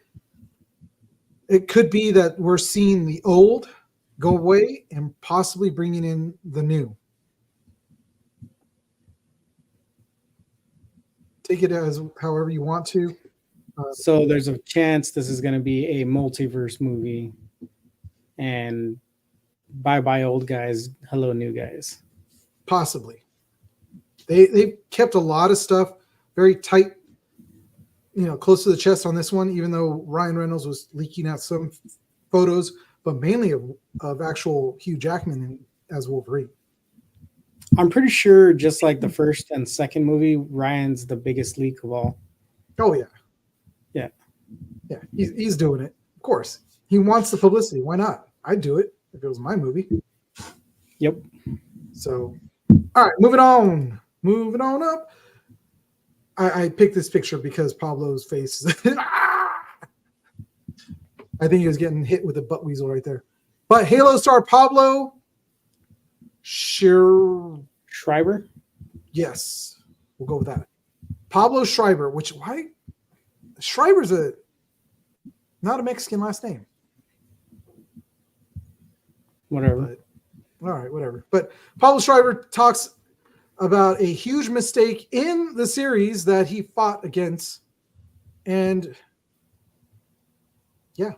Speaker 1: it could be that we're seeing the old go away and possibly bringing in the new. Take it as however you want to.
Speaker 2: So there's a chance this is going to be a multiverse movie, and bye old guys, hello new guys.
Speaker 1: Possibly. They kept a lot of stuff very tight, close to the chest on this one, even though Ryan Reynolds was leaking out some photos, but mainly of actual Hugh Jackman as Wolverine.
Speaker 2: I'm pretty sure, just like the first and second movie, Ryan's the biggest leak of all.
Speaker 1: Oh yeah,
Speaker 2: yeah.
Speaker 1: He's doing it. Of course, he wants the publicity. Why not? I'd do it if it was my movie.
Speaker 2: Yep.
Speaker 1: So, all right, moving on up. I picked this picture because Pablo's face. I think he was getting hit with a butt weasel right there. But Halo star Pablo
Speaker 2: Schreiber?
Speaker 1: Yes, we'll go with that. Pablo Schreiber, Schreiber's not a Mexican last name.
Speaker 2: Whatever.
Speaker 1: All right, whatever. But Pablo Schreiber talks about a huge mistake in the series that he fought against. And yeah.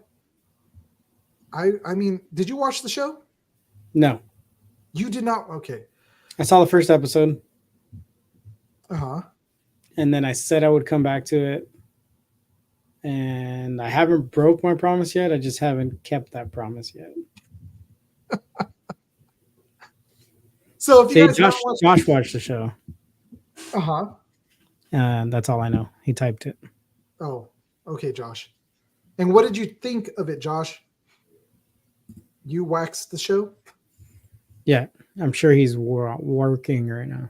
Speaker 1: I mean, did you watch the show?
Speaker 2: No.
Speaker 1: You did not? Okay.
Speaker 2: I saw the first episode.
Speaker 1: Uh-huh.
Speaker 2: And then I said I would come back to it. And I haven't broke my promise yet. I just haven't kept that promise yet.
Speaker 1: So if you guys
Speaker 2: Josh watched the show.
Speaker 1: Uh-huh.
Speaker 2: That's all I know. He typed it.
Speaker 1: Oh, okay, Josh. And what did you think of it, Josh? You waxed the show?
Speaker 2: Yeah, I'm sure he's working right now.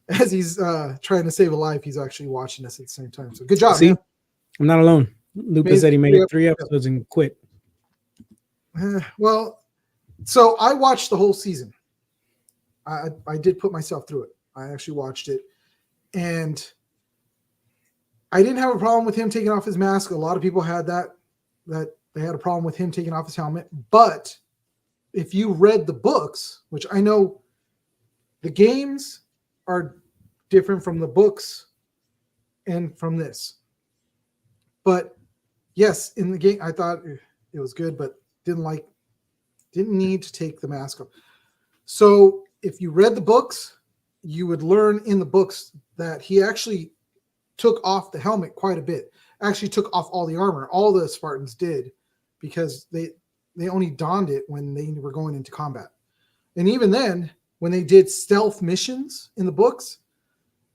Speaker 1: As he's trying to save a life, he's actually watching us at the same time. So good job,
Speaker 2: See,
Speaker 1: man.
Speaker 2: I'm not alone. Lucas said he made 3 episodes and quit.
Speaker 1: Well, so I watched the whole season. I did put myself through it. I actually watched it, and I didn't have a problem with him taking off his mask. A lot of people had that they had a problem with him taking off his helmet. But if you read the books, which I know the games are different from the books and from this. But yes, in the game, I thought it was good, but didn't need to take the mask off. So if you read the books, you would learn in the books that he actually took off the helmet quite a bit. Actually took off all the armor. All the Spartans did, because they only donned it when they were going into combat. And even then, when they did stealth missions in the books,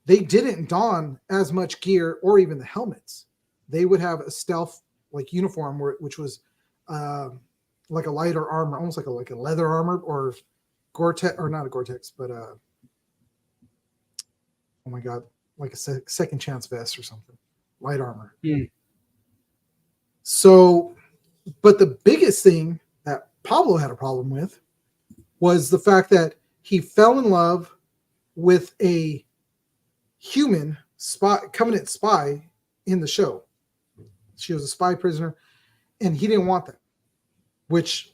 Speaker 1: they didn't don as much gear or even the helmets. They would have a stealth like uniform which was like a lighter armor, almost like a leather armor, or Gore-Tex, or not a Gore-Tex, but oh my god, like a second chance vest or something, light armor. So, but the biggest thing that Pablo had a problem with was the fact that he fell in love with a human spy, Covenant spy in the show. She was a spy prisoner, and he didn't want that, which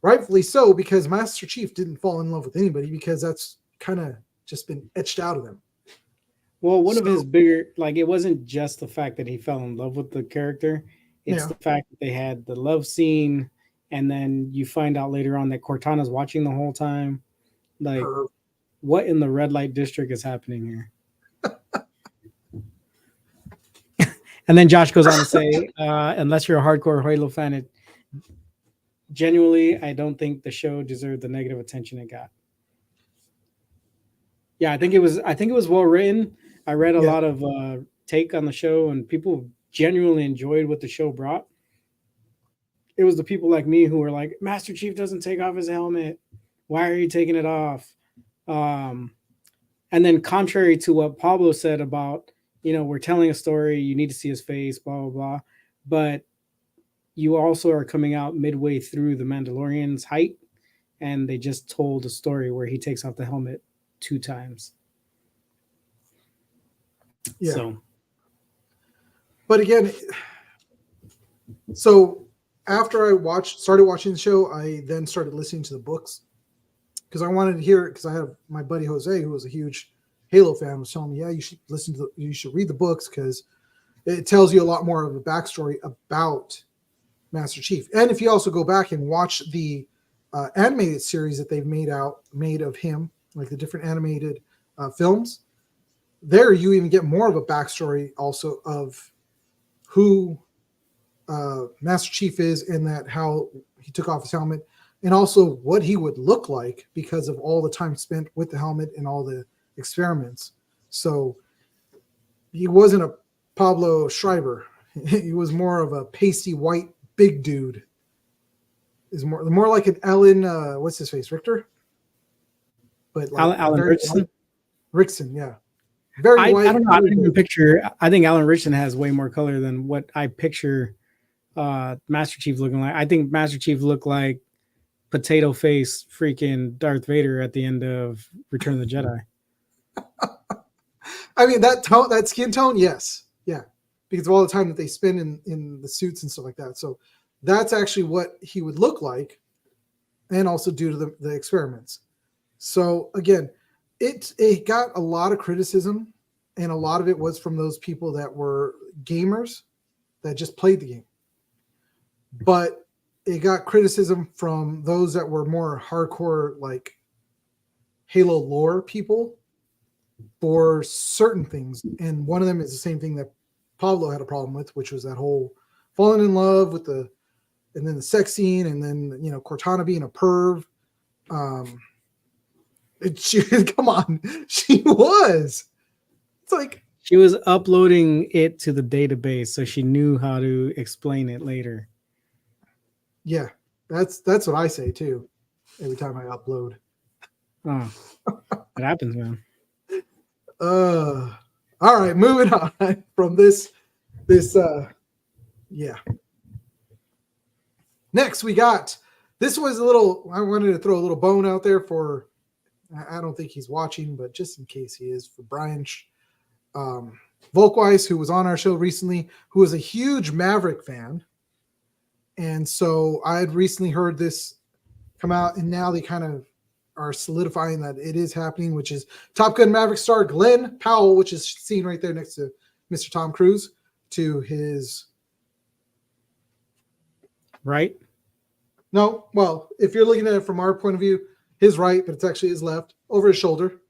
Speaker 1: rightfully so, because Master Chief didn't fall in love with anybody, because that's kind of just been etched out of him.
Speaker 2: Well, one of his bigger, like, it wasn't just the fact that he fell in love with the character. It's the fact that they had the love scene, and then you find out later on that Cortana's watching the whole time. Like, what in the red light district is happening here? And then Josh goes on to say, unless you're a hardcore Halo fan, genuinely, I don't think the show deserved the negative attention it got. Yeah, I think it was well written. I read a lot of take on the show, and people genuinely enjoyed what the show brought. It was the people like me who were like, Master Chief doesn't take off his helmet. Why are you taking it off? And then contrary to what Pablo said about, we're telling a story, you need to see his face, blah, blah, blah. But you also are coming out midway through the Mandalorian's height, and they just told a story where he takes off the helmet 2 times.
Speaker 1: Yeah.
Speaker 2: So.
Speaker 1: But again, so after I started watching the show, I then started listening to the books, because I wanted to hear it, because I have my buddy Jose, who was a huge Halo fan, was telling me, yeah, you should read the books, because it tells you a lot more of a backstory about Master Chief. And if you also go back and watch the animated series that they've made of him, like the different animated films, there you even get more of a backstory also of who Master Chief is, and that how he took off his helmet, and also what he would look like because of all the time spent with the helmet and all the experiments. So he wasn't a Pablo Schreiber. He was more of a pasty white big dude. Is more like an Alan what's his face, Richter? But like
Speaker 2: Alan Richardson?
Speaker 1: Rickson, yeah. Very white.
Speaker 2: I don't know. I didn't even picture. I think Alan Richardson has way more color than what I picture Master Chief looking like. I think Master Chief looked like potato face freaking Darth Vader at the end of Return of the Jedi.
Speaker 1: I mean, that skin tone, yes. Yeah. Because of all the time that they spend in the suits and stuff like that. So that's actually what he would look like, and also due to the experiments. So again, it got a lot of criticism, and a lot of it was from those people that were gamers that just played the game. But it got criticism from those that were more hardcore, like Halo lore people, for certain things. And one of them is the same thing that Pablo had a problem with, which was that whole falling in love with and then the sex scene, and then, Cortana being a perv. Come on, she was. It's like
Speaker 2: she was uploading it to the database, so she knew how to explain it later.
Speaker 1: Yeah, That's what I say too. Every time I upload.
Speaker 2: Oh, it happens, man.
Speaker 1: All right, moving on from this. Yeah. Next, we got this was a little. I wanted to throw a little bone out there for. I don't think he's watching, but just in case he is, for Brian Volkweiss, who was on our show recently, who is a huge Maverick fan, and so I had recently heard this come out, and now they kind of are solidifying that it is happening, which is Top Gun Maverick star Glenn Powell, which is seen right there next to Mr. Tom Cruise, to his
Speaker 2: right.
Speaker 1: No, well, if you're looking at it from our point of view, his right, but it's actually his left, over his shoulder.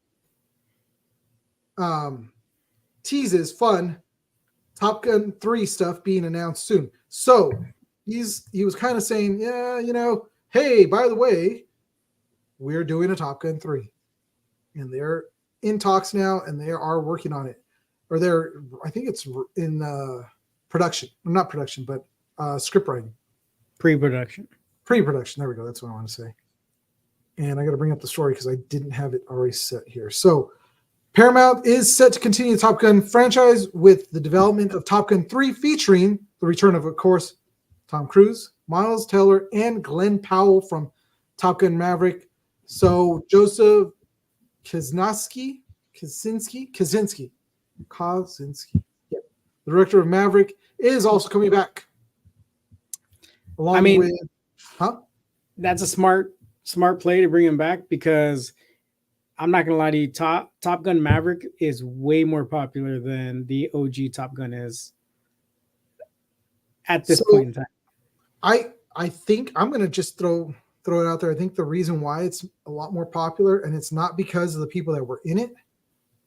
Speaker 1: Teases fun Top Gun 3 stuff being announced soon. So he was kind of saying, yeah, hey, by the way, we're doing a Top Gun 3. And they're in talks now, and they are working on it. Or I think it's in production. Not production, but script writing.
Speaker 2: Pre-production.
Speaker 1: There we go. That's what I want to say. And I got to bring up the story because I didn't have it already set here. So Paramount is set to continue the Top Gun franchise with the development of Top Gun 3, featuring the return of course, Tom Cruise, Miles Teller, and Glenn Powell from Top Gun Maverick. So Joseph Kosinski, yeah, the director of Maverick, is also coming back. Along with,
Speaker 2: that's a smart play to bring him back, because I'm not gonna lie to you, Top Gun Maverick is way more popular than the OG Top Gun is at this point in time.
Speaker 1: I think I'm gonna just throw it out there. I think the reason why it's a lot more popular, and it's not because of the people that were in it,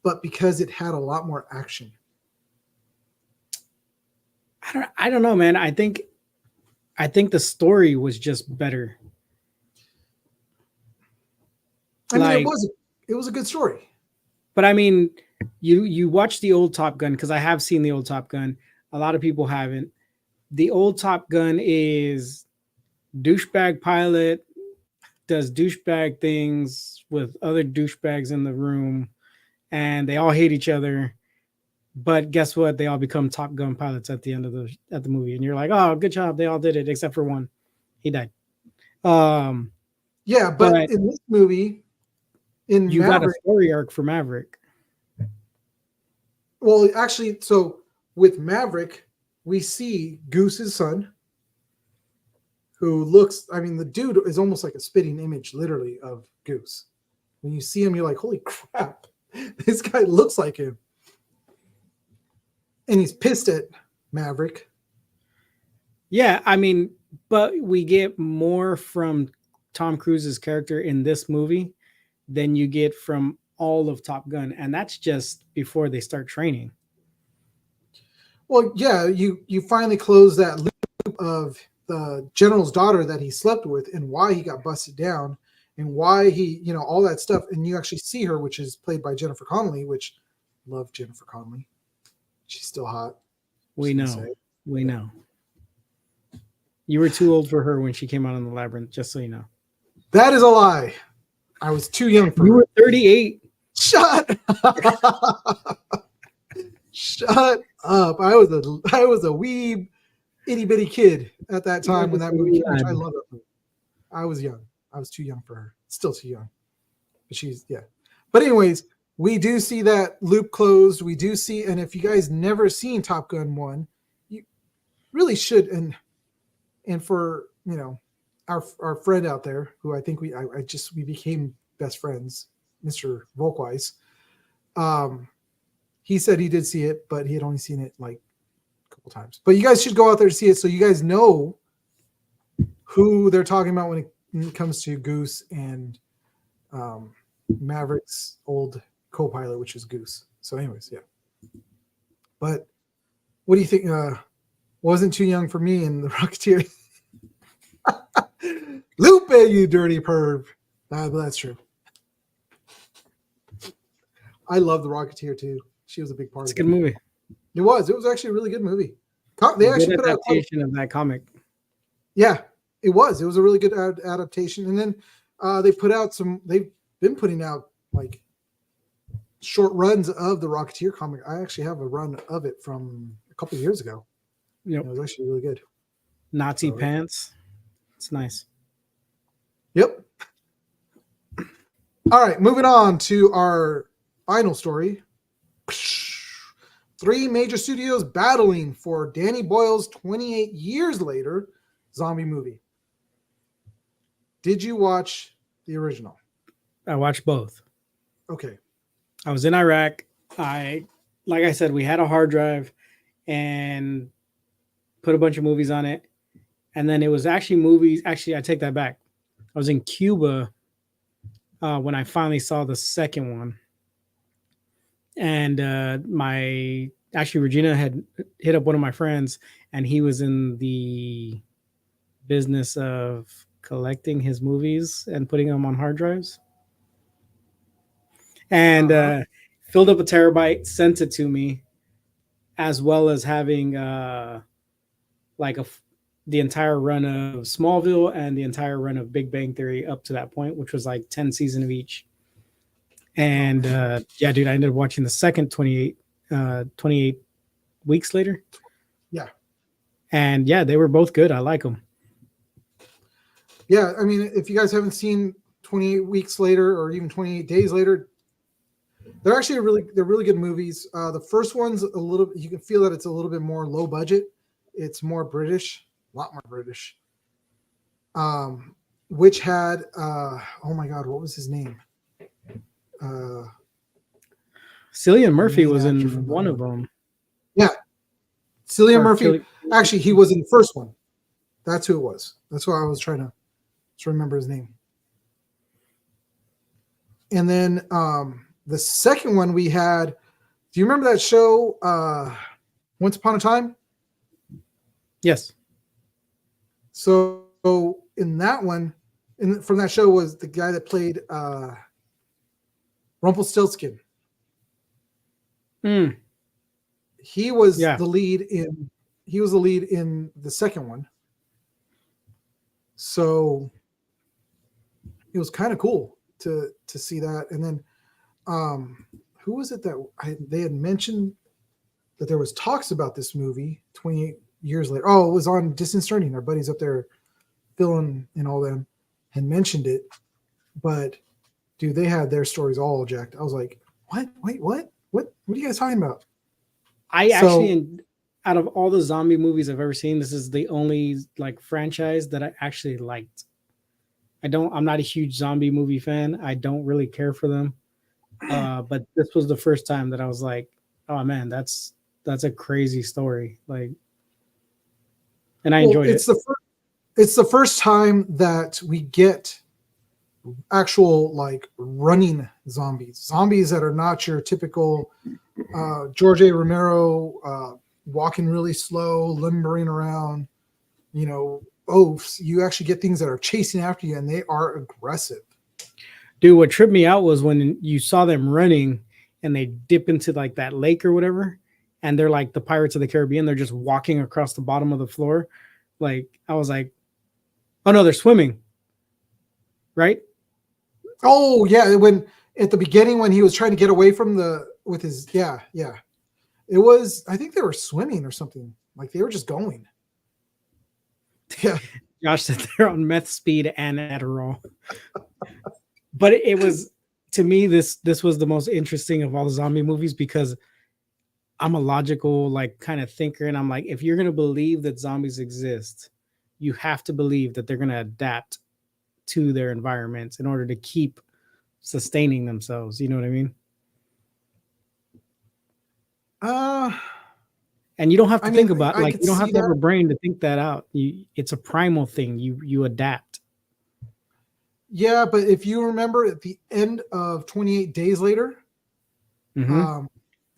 Speaker 1: but because it had a lot more action.
Speaker 2: I don't know, man. I think the story was just better.
Speaker 1: I mean, it was a good story.
Speaker 2: But I mean, you watch the old Top Gun, because I have seen the old Top Gun. A lot of people haven't. The old Top Gun is douchebag pilot, does douchebag things with other douchebags in the room, and they all hate each other. But guess what? They all become Top Gun pilots at the end of the movie, and you're like, "Oh, good job! They all did it, except for one. He died."
Speaker 1: Yeah, but in this movie,
Speaker 2: you got a story arc for Maverick.
Speaker 1: Well, actually, so with Maverick, we see Goose's son, who looks. I mean, the dude is almost like a spitting image, literally, of Goose. When you see him, you're like, "Holy crap! This guy looks like him." And he's pissed at Maverick.
Speaker 2: Yeah, I mean, but we get more from Tom Cruise's character in this movie than you get from all of Top Gun, and that's just before they start training.
Speaker 1: Well, yeah, you finally close that loop of the general's daughter that he slept with, and why he got busted down, and why he, all that stuff, and you actually see her, which is played by Jennifer Connelly, which love Jennifer Connelly. She's still hot.
Speaker 2: We know. You were too old for her when she came out in the Labyrinth, just so you know.
Speaker 1: That is a lie. I was too young for her.
Speaker 2: You were 38.
Speaker 1: Shut up. Shut up. I was a weeb, itty bitty kid at that time when that movie came out. I love that movie. I was young. I was too young for her. Still too young. But But anyways, we do see that loop closed. We do see, and if you guys never seen Top Gun 1, you really should. And for our friend out there, who I think we became best friends, Mr. Volkweiss. He said he did see it, but he had only seen it like a couple times. But you guys should go out there to see it, so you guys know who they're talking about when it comes to Goose and Maverick's old co-pilot, which is Goose. So anyways, yeah. But what do you think? Wasn't too young for me in The Rocketeer. Lupe, you dirty perv. That's true. I love The Rocketeer too. She was a big part of it.
Speaker 2: It's a good movie.
Speaker 1: It was actually a really good movie. They actually put out
Speaker 2: adaptation of that comic.
Speaker 1: Yeah. It was a really good adaptation. And then they put out they've been putting out like short runs of the Rocketeer comic. I actually have a run of it from a couple of years ago.
Speaker 2: Yep.
Speaker 1: It was actually really good.
Speaker 2: Nazi pants. It's nice.
Speaker 1: Yep. All right, moving on to our final story. 3 major studios battling for Danny Boyle's 28 years later zombie movie. Did you watch the original?
Speaker 2: I watched both.
Speaker 1: Okay.
Speaker 2: I was in Iraq. Like I said, we had a hard drive and put a bunch of movies on it. And then it was actually movies. Actually, I take that back. I was in Cuba when I finally saw the second one. And Regina had hit up one of my friends, and he was in the business of collecting his movies and putting them on hard drives. And filled up a terabyte, sent it to me, as well as having the entire run of Smallville and the entire run of Big Bang Theory up to that point, which was like 10 seasons of each. And yeah, dude, I ended up watching the second 28 weeks later.
Speaker 1: Yeah.
Speaker 2: And yeah, they were both good. I like them.
Speaker 1: Yeah, I mean, if you guys haven't seen 28 weeks later or even 28 days later, they're actually really good movies. The first one's you can feel that it's a little bit more low budget. It's more British, a lot more British. Which had oh my God, what was his name?
Speaker 2: Cillian Murphy was in one of them.
Speaker 1: Yeah, Cillian Murphy. Actually, he was in the first one. That's who it was. That's why I was trying to remember his name. And then the second one we had. Do you remember that show, Once Upon a Time?
Speaker 2: Yes.
Speaker 1: So in that one, from that show was the guy that played Rumpelstiltskin. He was the lead in. He was the lead in the second one. So it was kind of cool to see that. And then who was it that they had mentioned that there was talks about this movie 28 years later? Oh, it was on Distance Learning. Our buddies up there, Phil and all them, had mentioned it. But dude, they had their stories all jacked. I was like, what? Wait, what? What are you guys talking about?
Speaker 2: Actually, out of all the zombie movies I've ever seen, this is the only like franchise that I actually liked. I'm not a huge zombie movie fan. I don't really care for them. But this was the first time that I was like, oh man, that's a crazy story. Like, and I enjoyed it.
Speaker 1: It's the first time that we get actual like running zombies that are not your typical George A. Romero walking really slow, limbering around, oafs. You actually get things that are chasing after you, and they are aggressive.
Speaker 2: Dude, what tripped me out was when you saw them running and they dip into like that lake or whatever, and they're like the Pirates of the Caribbean. They're just walking across the bottom of the floor. Like, I was like, oh no, they're swimming. Right?
Speaker 1: Oh yeah. When at the beginning, when he was trying to get away from yeah. It was, I think they were swimming or something. Like they were just going. Yeah.
Speaker 2: Josh said they're on meth, speed, and Adderall. But it was, to me, this was the most interesting of all the zombie movies because I'm a logical like kind of thinker, and I'm like, if you're gonna believe that zombies exist, you have to believe that they're gonna adapt to their environments in order to keep sustaining themselves. You know what I mean? And you don't have to think about you don't have to have a brain to think that out. It's a primal thing. You adapt.
Speaker 1: Yeah, but if you remember at the end of 28 Days Later, the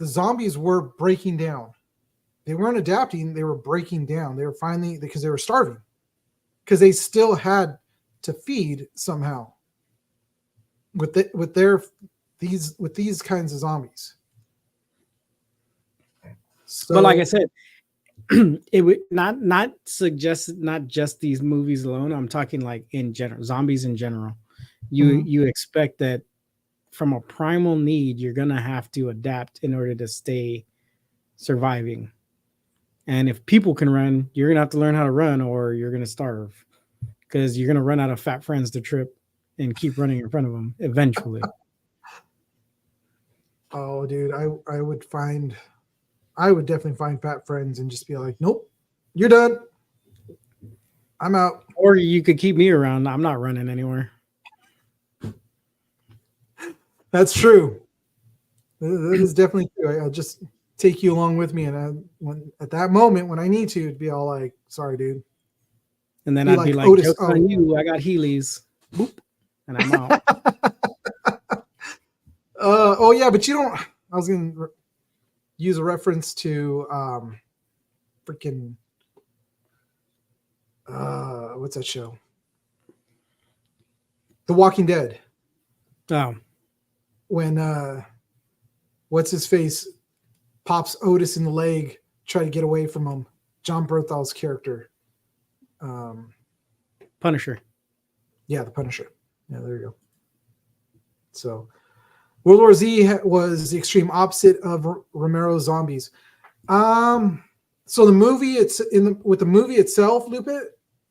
Speaker 1: zombies were breaking down. They weren't adapting. They were breaking down. They were finally, because they were starving, because they still had to feed somehow with these kinds of zombies. So,
Speaker 2: but like I said, it would not suggest not just these movies alone. I'm talking like in general, zombies in general. You expect that from a primal need, you're gonna have to adapt in order to stay surviving. And if people can run, you're gonna have to learn how to run, or you're gonna starve because you're gonna run out of fat friends to trip and keep running in front of them eventually.
Speaker 1: Oh, dude, I would definitely find fat friends and just be like, nope, you're done. I'm out.
Speaker 2: Or you could keep me around. I'm not running anywhere.
Speaker 1: That's true. That is definitely true. I'll just take you along with me, and at that moment when I need to, it'd be all like, "Sorry, dude."
Speaker 2: And then
Speaker 1: Be
Speaker 2: I'd be
Speaker 1: like
Speaker 2: like,
Speaker 1: Otis.
Speaker 2: "Joke's on you. I got Heelys." Boop. And I'm out.
Speaker 1: Oh yeah, but you don't. I was gonna use a reference to freaking what's that show? The Walking Dead.
Speaker 2: Oh,
Speaker 1: When what's his face pops Otis in the leg, try to get away from him. John Berthal's character.
Speaker 2: Punisher.
Speaker 1: Yeah, the Punisher. Yeah, there you go. So, World War Z was the extreme opposite of Romero's zombies. So the movie, with the movie itself, Lupe,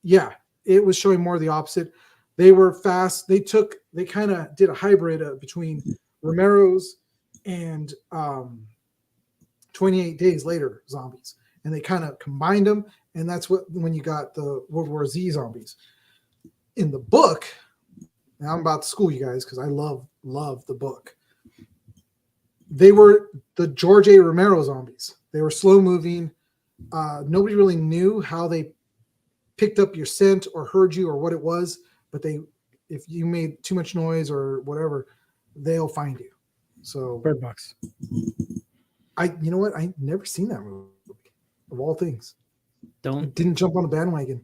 Speaker 1: yeah, it was showing more of the opposite. They were fast. They kind of did a hybrid between Romero's and 28 Days Later zombies, and they kind of combined them, and that's when you got the World War Z zombies. In the book, and I'm about to school you guys because I love the book. They were the George A. Romero zombies. They were slow moving. Nobody really knew how they picked up your scent or heard you or what it was, but if you made too much noise or whatever, they'll find you. So
Speaker 2: Bird Box.
Speaker 1: You know what? I never seen that movie of all things.
Speaker 2: Don't
Speaker 1: I didn't jump on the bandwagon.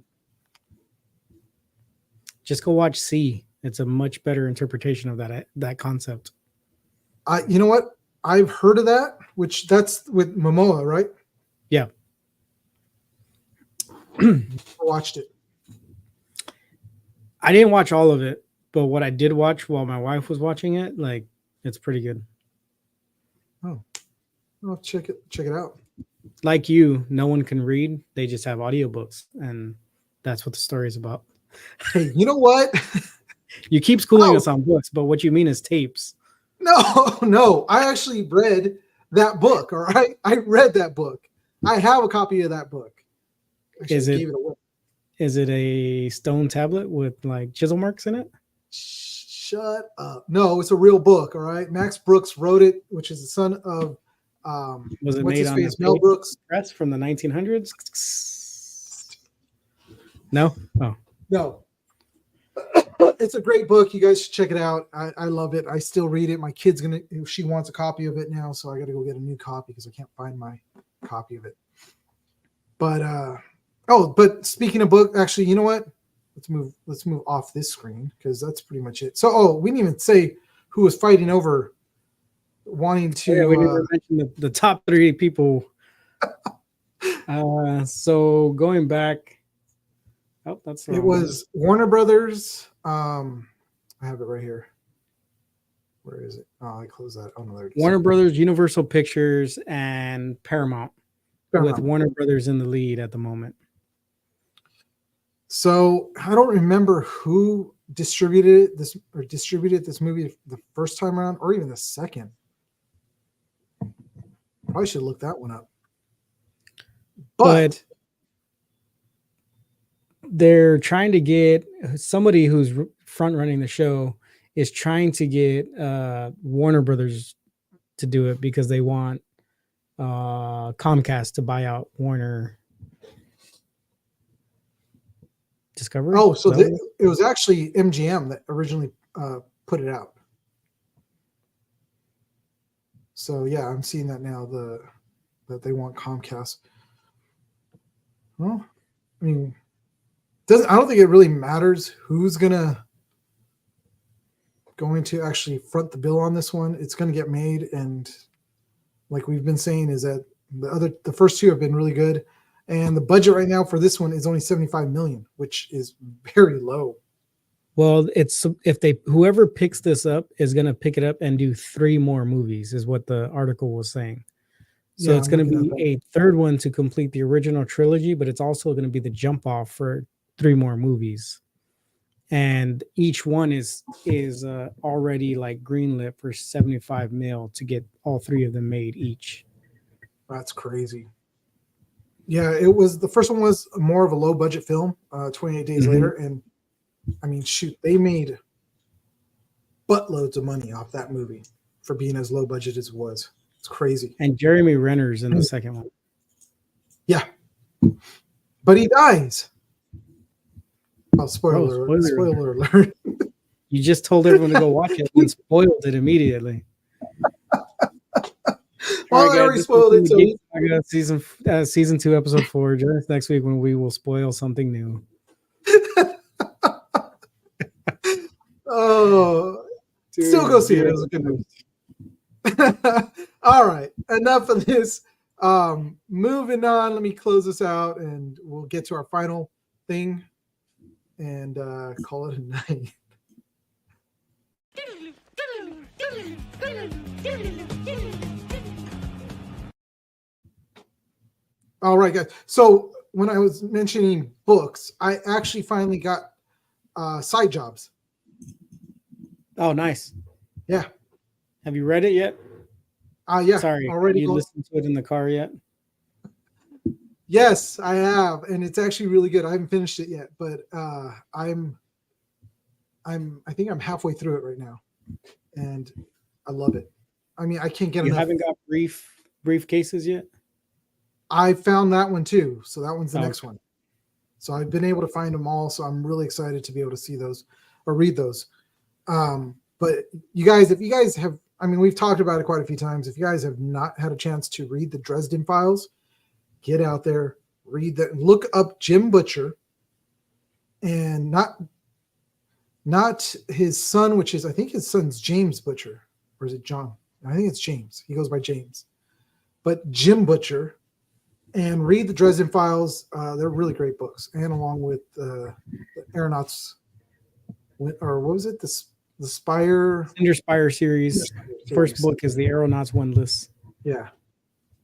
Speaker 2: Just go watch C. It's a much better interpretation of that concept.
Speaker 1: You know what? I've heard of that, which that's with Momoa, right?
Speaker 2: Yeah.
Speaker 1: I watched it.
Speaker 2: I didn't watch all of it, but what I did watch while my wife was watching it, like, it's pretty good.
Speaker 1: Oh, I'll check it out.
Speaker 2: Like you, no one can read. They just have audiobooks, and that's what the story is about.
Speaker 1: Hey, you know what?
Speaker 2: You keep schooling us on books, but what you mean is tapes.
Speaker 1: No. I actually read that book. All right, I read that book. I have a copy of that book. Actually,
Speaker 2: Is it a stone tablet with like chisel marks in it?
Speaker 1: Shut up. No, it's a real book. All right, Max Brooks wrote it, which is the son of
Speaker 2: was it made on
Speaker 1: Mel Brooks
Speaker 2: press from the 1900s? No. Oh
Speaker 1: no. It's a great book. You guys should check it out. I love it. I still read it. My kid's she wants a copy of it now, so I got to go get a new copy because I can't find my copy of it. But but speaking of book, actually, you know what? Let's move off this screen because that's pretty much it. So, we didn't even say who was fighting over wanting to.
Speaker 2: Yeah, we never mentioned the top 3 people. So going back. Oh, that's
Speaker 1: it was Warner Brothers. I have it right here. Where is it? Oh, I closed that. Oh no, there it is.
Speaker 2: Warner Brothers, Universal Pictures, and Paramount, with Warner Brothers in the lead at the moment.
Speaker 1: So I don't remember who distributed this movie the first time around, or even the second. Probably should look that one up. But
Speaker 2: they're trying to get somebody who's front running the show is trying to get Warner Brothers to do it because they want Comcast to buy out Warner Discovery.
Speaker 1: Oh, so it was actually MGM that originally put it out. So yeah, I'm seeing that now. That they want Comcast. Well, I mean, I don't think it really matters who's going to actually front the bill on this one. It's going to get made, and like we've been saying, is that the first 2 have been really good. and the budget right now for this one is only 75 million, which is very low.
Speaker 2: Well, it's if they whoever picks this up is going to pick it up and do 3 more movies, is what the article was saying. So
Speaker 1: Yeah,
Speaker 2: it's
Speaker 1: I'm
Speaker 2: going to
Speaker 1: looking
Speaker 2: be a third one to complete the original trilogy, but it's also going to be the jump off for 3 more movies. And each one is already like greenlit for 75 mil to get all 3 of them made each.
Speaker 1: That's crazy. Yeah, it was the first one was more of a low budget film, 28 Days Later, and I mean, shoot, they made buttloads of money off that movie for being as low budget as it was. It's crazy.
Speaker 2: And Jeremy Renner's in the second one.
Speaker 1: Yeah, but he dies. Oh, spoiler alert.
Speaker 2: You just told everyone to go watch it and spoiled it immediately.
Speaker 1: Well, I already spoiled it too.
Speaker 2: I got season 2, episode 4. Join us next week when we will spoil something new.
Speaker 1: Oh, dude, still go see it. It was a good movie. All right, enough of this. Moving on. Let me close this out, and we'll get to our final thing and call it a night. All right, guys. So when I was mentioning books, I actually finally got side jobs.
Speaker 2: Oh, nice.
Speaker 1: Yeah.
Speaker 2: Have you read it yet?
Speaker 1: Yeah.
Speaker 2: Sorry.
Speaker 1: Already
Speaker 2: you listened to it in the car yet?
Speaker 1: Yes, I have, and it's actually really good. I haven't finished it yet, but I think I'm halfway through it right now, and I love it. I mean, I can't get enough.
Speaker 2: You haven't got briefcases yet?
Speaker 1: I found that one too, so that one's the next one. So I've been able to find them all, so I'm really excited to be able to see those or read those. But you guys, if you guys have, I mean, we've talked about it quite a few times. If you guys have not had a chance to read the Dresden Files, get out there, read that, look up Jim Butcher, and not his son, which is, I think his son's James Butcher, or is it John? I think it's James. He goes by James. But Jim Butcher, and read the Dresden Files. They're really great books, and along with the Aeronauts, or what was it? The Spire
Speaker 2: Cinder Spire series. First book is the Aeronauts Windlass.
Speaker 1: Yeah,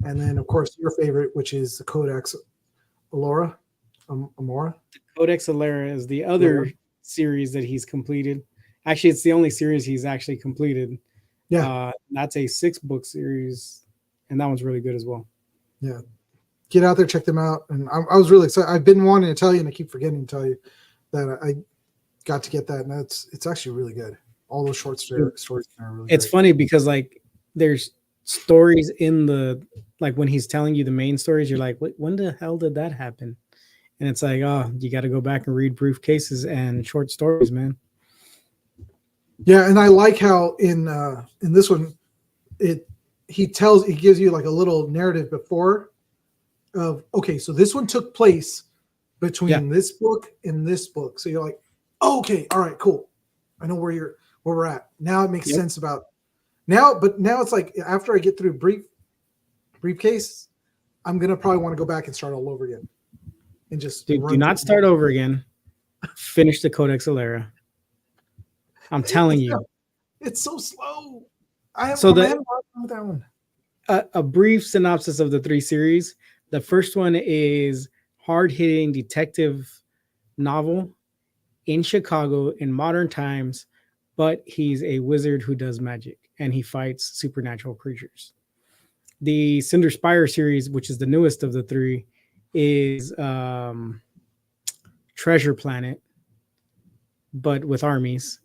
Speaker 1: and then of course your favorite, which is the Codex Alora. Amora.
Speaker 2: The Codex Alera is the other series that he's completed. Actually, it's the only series he's actually completed.
Speaker 1: Yeah,
Speaker 2: that's a 6-book series, and that one's really good as well.
Speaker 1: Yeah. Get out there, check them out. And I was really excited. I've been wanting to tell you, and I keep forgetting to tell you that I got to get that, and it's actually really good. All those short stories are really
Speaker 2: It's
Speaker 1: great.
Speaker 2: funny because like there's stories in the, like when he's telling you the main stories, you're like, when the hell did that happen? And it's like, oh, you got to go back and read briefcases and short stories, man.
Speaker 1: Yeah, and I like how in this one, he gives you like a little narrative before of, okay, so this one took place between this book and this book. So you're like, oh, okay, all right, cool. I know where we're at. Now it makes sense about now, but now it's like after I get through briefcase, I'm gonna probably want to go back and start all over again. And just
Speaker 2: do not start over again. Finish the Codex Alera. I'm telling you.
Speaker 1: It's so slow. I have that one.
Speaker 2: A brief synopsis of the 3 series. The first one is hard-hitting detective novel in Chicago in modern times, but he's a wizard who does magic and he fights supernatural creatures. The Cinder Spire series, which is the newest of the 3, is Treasure Planet, but with armies.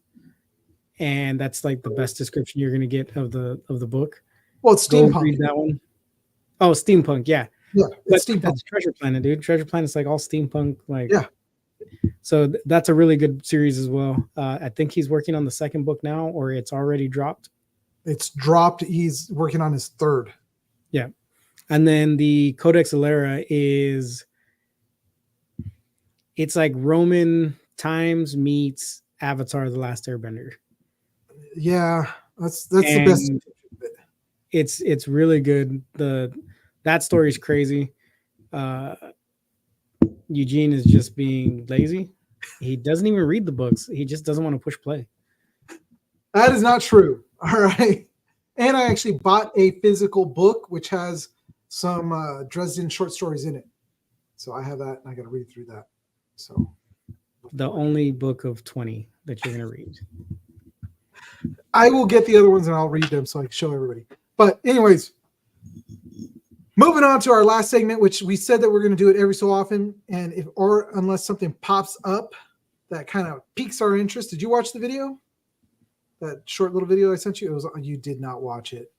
Speaker 2: And that's like the best description you're going to get of the book.
Speaker 1: Well, it's steampunk.
Speaker 2: Read that one. Oh, steampunk, yeah.
Speaker 1: Yeah, it's steampunk.
Speaker 2: That's Treasure Planet, dude. Treasure Planet's like all steampunk, like So that's a really good series as well. I think he's working on the 2nd book now, or it's already dropped.
Speaker 1: It's dropped. He's working on his 3rd.
Speaker 2: Yeah, and then the Codex Alera it's like Roman times meets Avatar: The Last Airbender.
Speaker 1: Yeah, that's the best.
Speaker 2: It's really good. That story is crazy. Eugene is just being lazy. He doesn't even read the books. He just doesn't want to push play.
Speaker 1: That is not true. All right. And I actually bought a physical book which has some Dresden short stories in it. So I have that and I got to read through that. So
Speaker 2: The only book of 20 that you're going to read.
Speaker 1: I will get the other ones and I'll read them so I can show everybody. But anyways, moving on to our last segment, which we said that we're going to do it every so often. And if or unless something pops up that kind of piques our interest. Did you watch the video? That short little video I sent you? You did not watch it.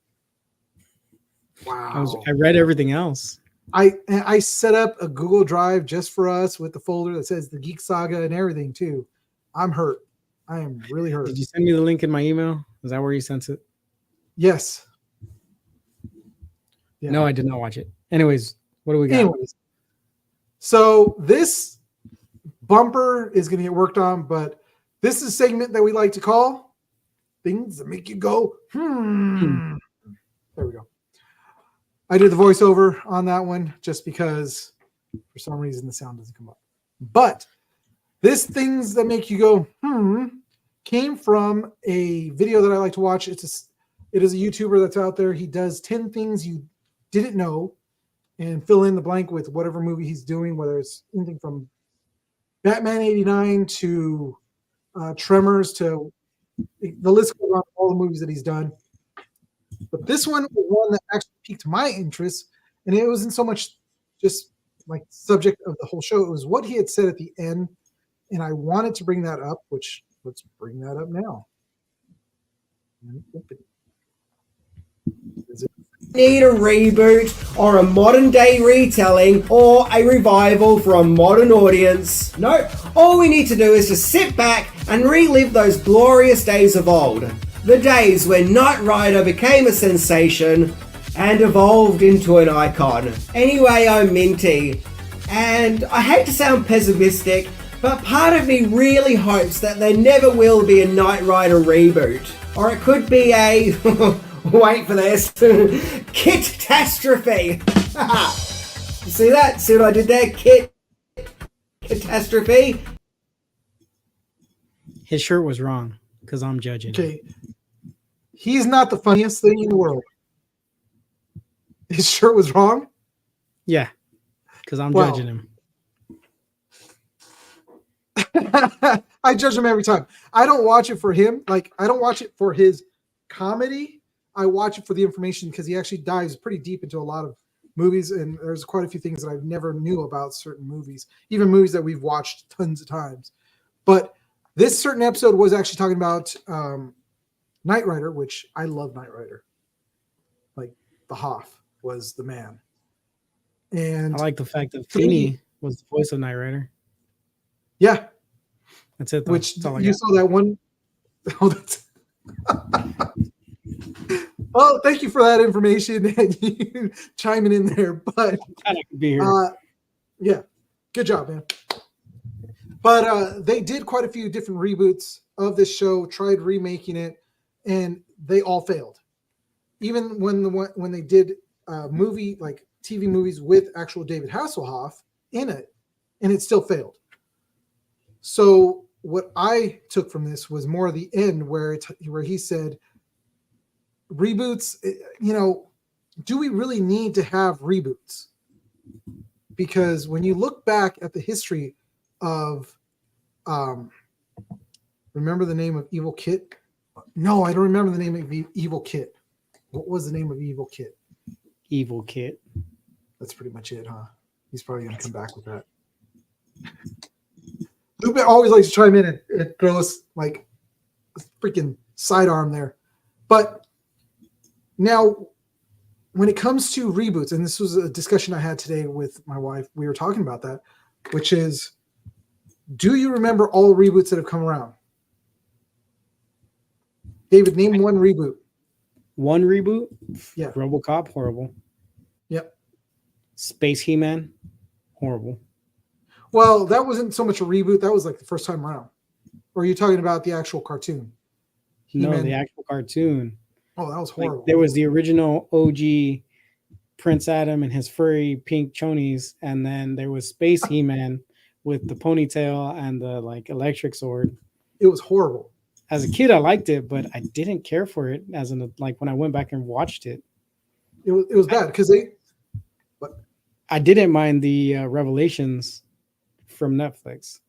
Speaker 1: Wow.
Speaker 2: I read everything else.
Speaker 1: I set up a Google Drive just for us with the folder that says the Geek Saga and everything too. I'm hurt. I am really hurt.
Speaker 2: Did you send me the link in my email? Is that where you sent it?
Speaker 1: Yes.
Speaker 2: Yeah. No, I did not watch it. Anyways, what do we got?
Speaker 1: So this bumper is going to get worked on, but this is a segment that we like to call Things That Make You Go, There we go. I did the voiceover on that one just because for some reason the sound doesn't come up. But this Things That Make You Go, came from a video that I like to watch. It is a YouTuber that's out there. He does 10 things you didn't know and fill in the blank with whatever movie he's doing, whether it's anything from Batman 89 to Tremors to the list goes on, all the movies that he's done. But this one was one that actually piqued my interest, and it wasn't so much just like subject of the whole show. It was what he had said at the end, and I wanted to bring that up, which let's bring that up now.
Speaker 3: Need a reboot or a modern day retelling or a revival for a modern audience? No, all we need to do is just sit back and relive those glorious days of old. The days when Knight Rider became a sensation and evolved into an icon. Anyway, I'm Minty, and I hate to sound pessimistic, but part of me really hopes that there never will be a Knight Rider reboot. Or it could be a... wait for this. Kit-tastrophe. You see that? See what I did there? Catastrophe.
Speaker 2: His shirt was wrong because I'm judging.
Speaker 1: Okay. He's not the funniest thing in the world. His shirt was wrong?
Speaker 2: Yeah, because I'm judging him.
Speaker 1: I judge him every time. I don't watch it for him. Like, I don't watch it for his comedy. I watch it for the information because he actually dives pretty deep into a lot of movies, and there's quite a few things that I never knew about certain movies, even movies that we've watched tons of times. But this certain episode was actually talking about Knight Rider, which I love Knight Rider. Like, the Hoff was the man. And
Speaker 2: I like the fact that Feeney was the voice of Knight Rider.
Speaker 1: Yeah.
Speaker 2: That's it, though.
Speaker 1: Which you saw that one. Oh, that's... Well, thank you for that information and you chiming in there. But
Speaker 2: I could be here.
Speaker 1: Yeah, good job, man. But they did quite a few different reboots of this show, tried remaking it, and they all failed. Even when they did movie like TV movies with actual David Hasselhoff in it, and it still failed. So what I took from this was more of the end where he said, reboots, do we really need to have reboots? Because when you look back at the history of, remember the name of Evil Kit? No, I don't remember the name of Evil Kit. What was the name of Evil Kit?
Speaker 2: Evil Kit.
Speaker 1: That's pretty much it, huh? He's probably going to come back with that. Lupe always likes to chime in and throw us like a freaking sidearm there. But now, when it comes to reboots, and this was a discussion I had today with my wife, we were talking about that, which is, do you remember all the reboots that have come around? David, name one reboot.
Speaker 2: One reboot?
Speaker 1: Yeah.
Speaker 2: RoboCop, horrible.
Speaker 1: Yep.
Speaker 2: Space He-Man, horrible.
Speaker 1: Well, that wasn't so much a reboot. That was like the first time around. Or are you talking about the actual cartoon?
Speaker 2: He-Man? No, the actual cartoon.
Speaker 1: Oh, that was horrible.
Speaker 2: Like, there was the original OG Prince Adam and his furry pink chonies, and then there was Space He-Man with the ponytail and the like electric sword.
Speaker 1: It was horrible.
Speaker 2: As a kid, I liked it, but I didn't care for it as an like when I went back and watched it.
Speaker 1: It was bad because
Speaker 2: I didn't mind the Revelations from Netflix,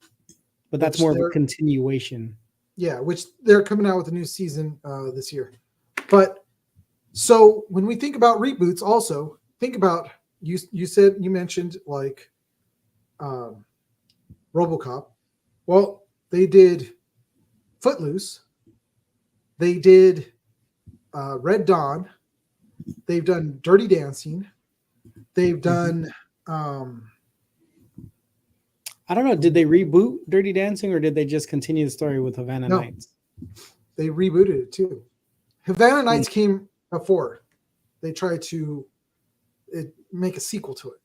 Speaker 2: but that's
Speaker 1: Which
Speaker 2: more of a
Speaker 1: they're-
Speaker 2: continuation.
Speaker 1: Yeah, which they're coming out with a new season this year. But so when we think about reboots, also think about you mentioned like RoboCop. Well, they did Footloose. They did Red Dawn. They've done Dirty Dancing. They've done
Speaker 2: I don't know. Did they reboot Dirty Dancing or did they just continue the story with Havana
Speaker 1: No.
Speaker 2: Nights?
Speaker 1: they rebooted it too. Havana Nights came before. They tried to make a sequel to it,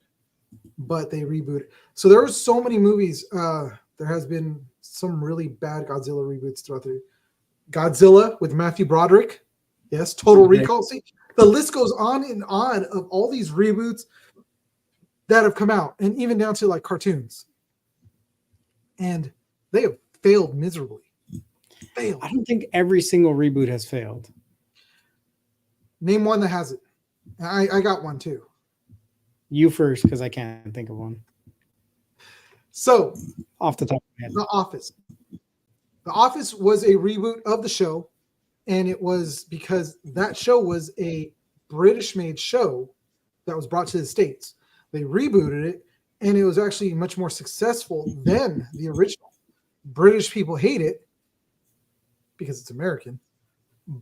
Speaker 1: but they rebooted. So there are so many movies. There has been some really bad Godzilla reboots throughout the Godzilla with Matthew Broderick. Yes, Total
Speaker 2: Okay.
Speaker 1: Recall. See, the list goes on and on of all these reboots that have come out, and even down to like cartoons. And they have failed miserably. Failed.
Speaker 2: I don't think every single reboot has failed.
Speaker 1: Name one that hasn't. I got one too.
Speaker 2: You first, because I can't think of one
Speaker 1: So,
Speaker 2: off the top of my head.
Speaker 1: The Office. The Office was a reboot of the show, and it was because that show was a British-made show that was brought to the States. They rebooted it, and it was actually much more successful than the original. British people hate it because it's American,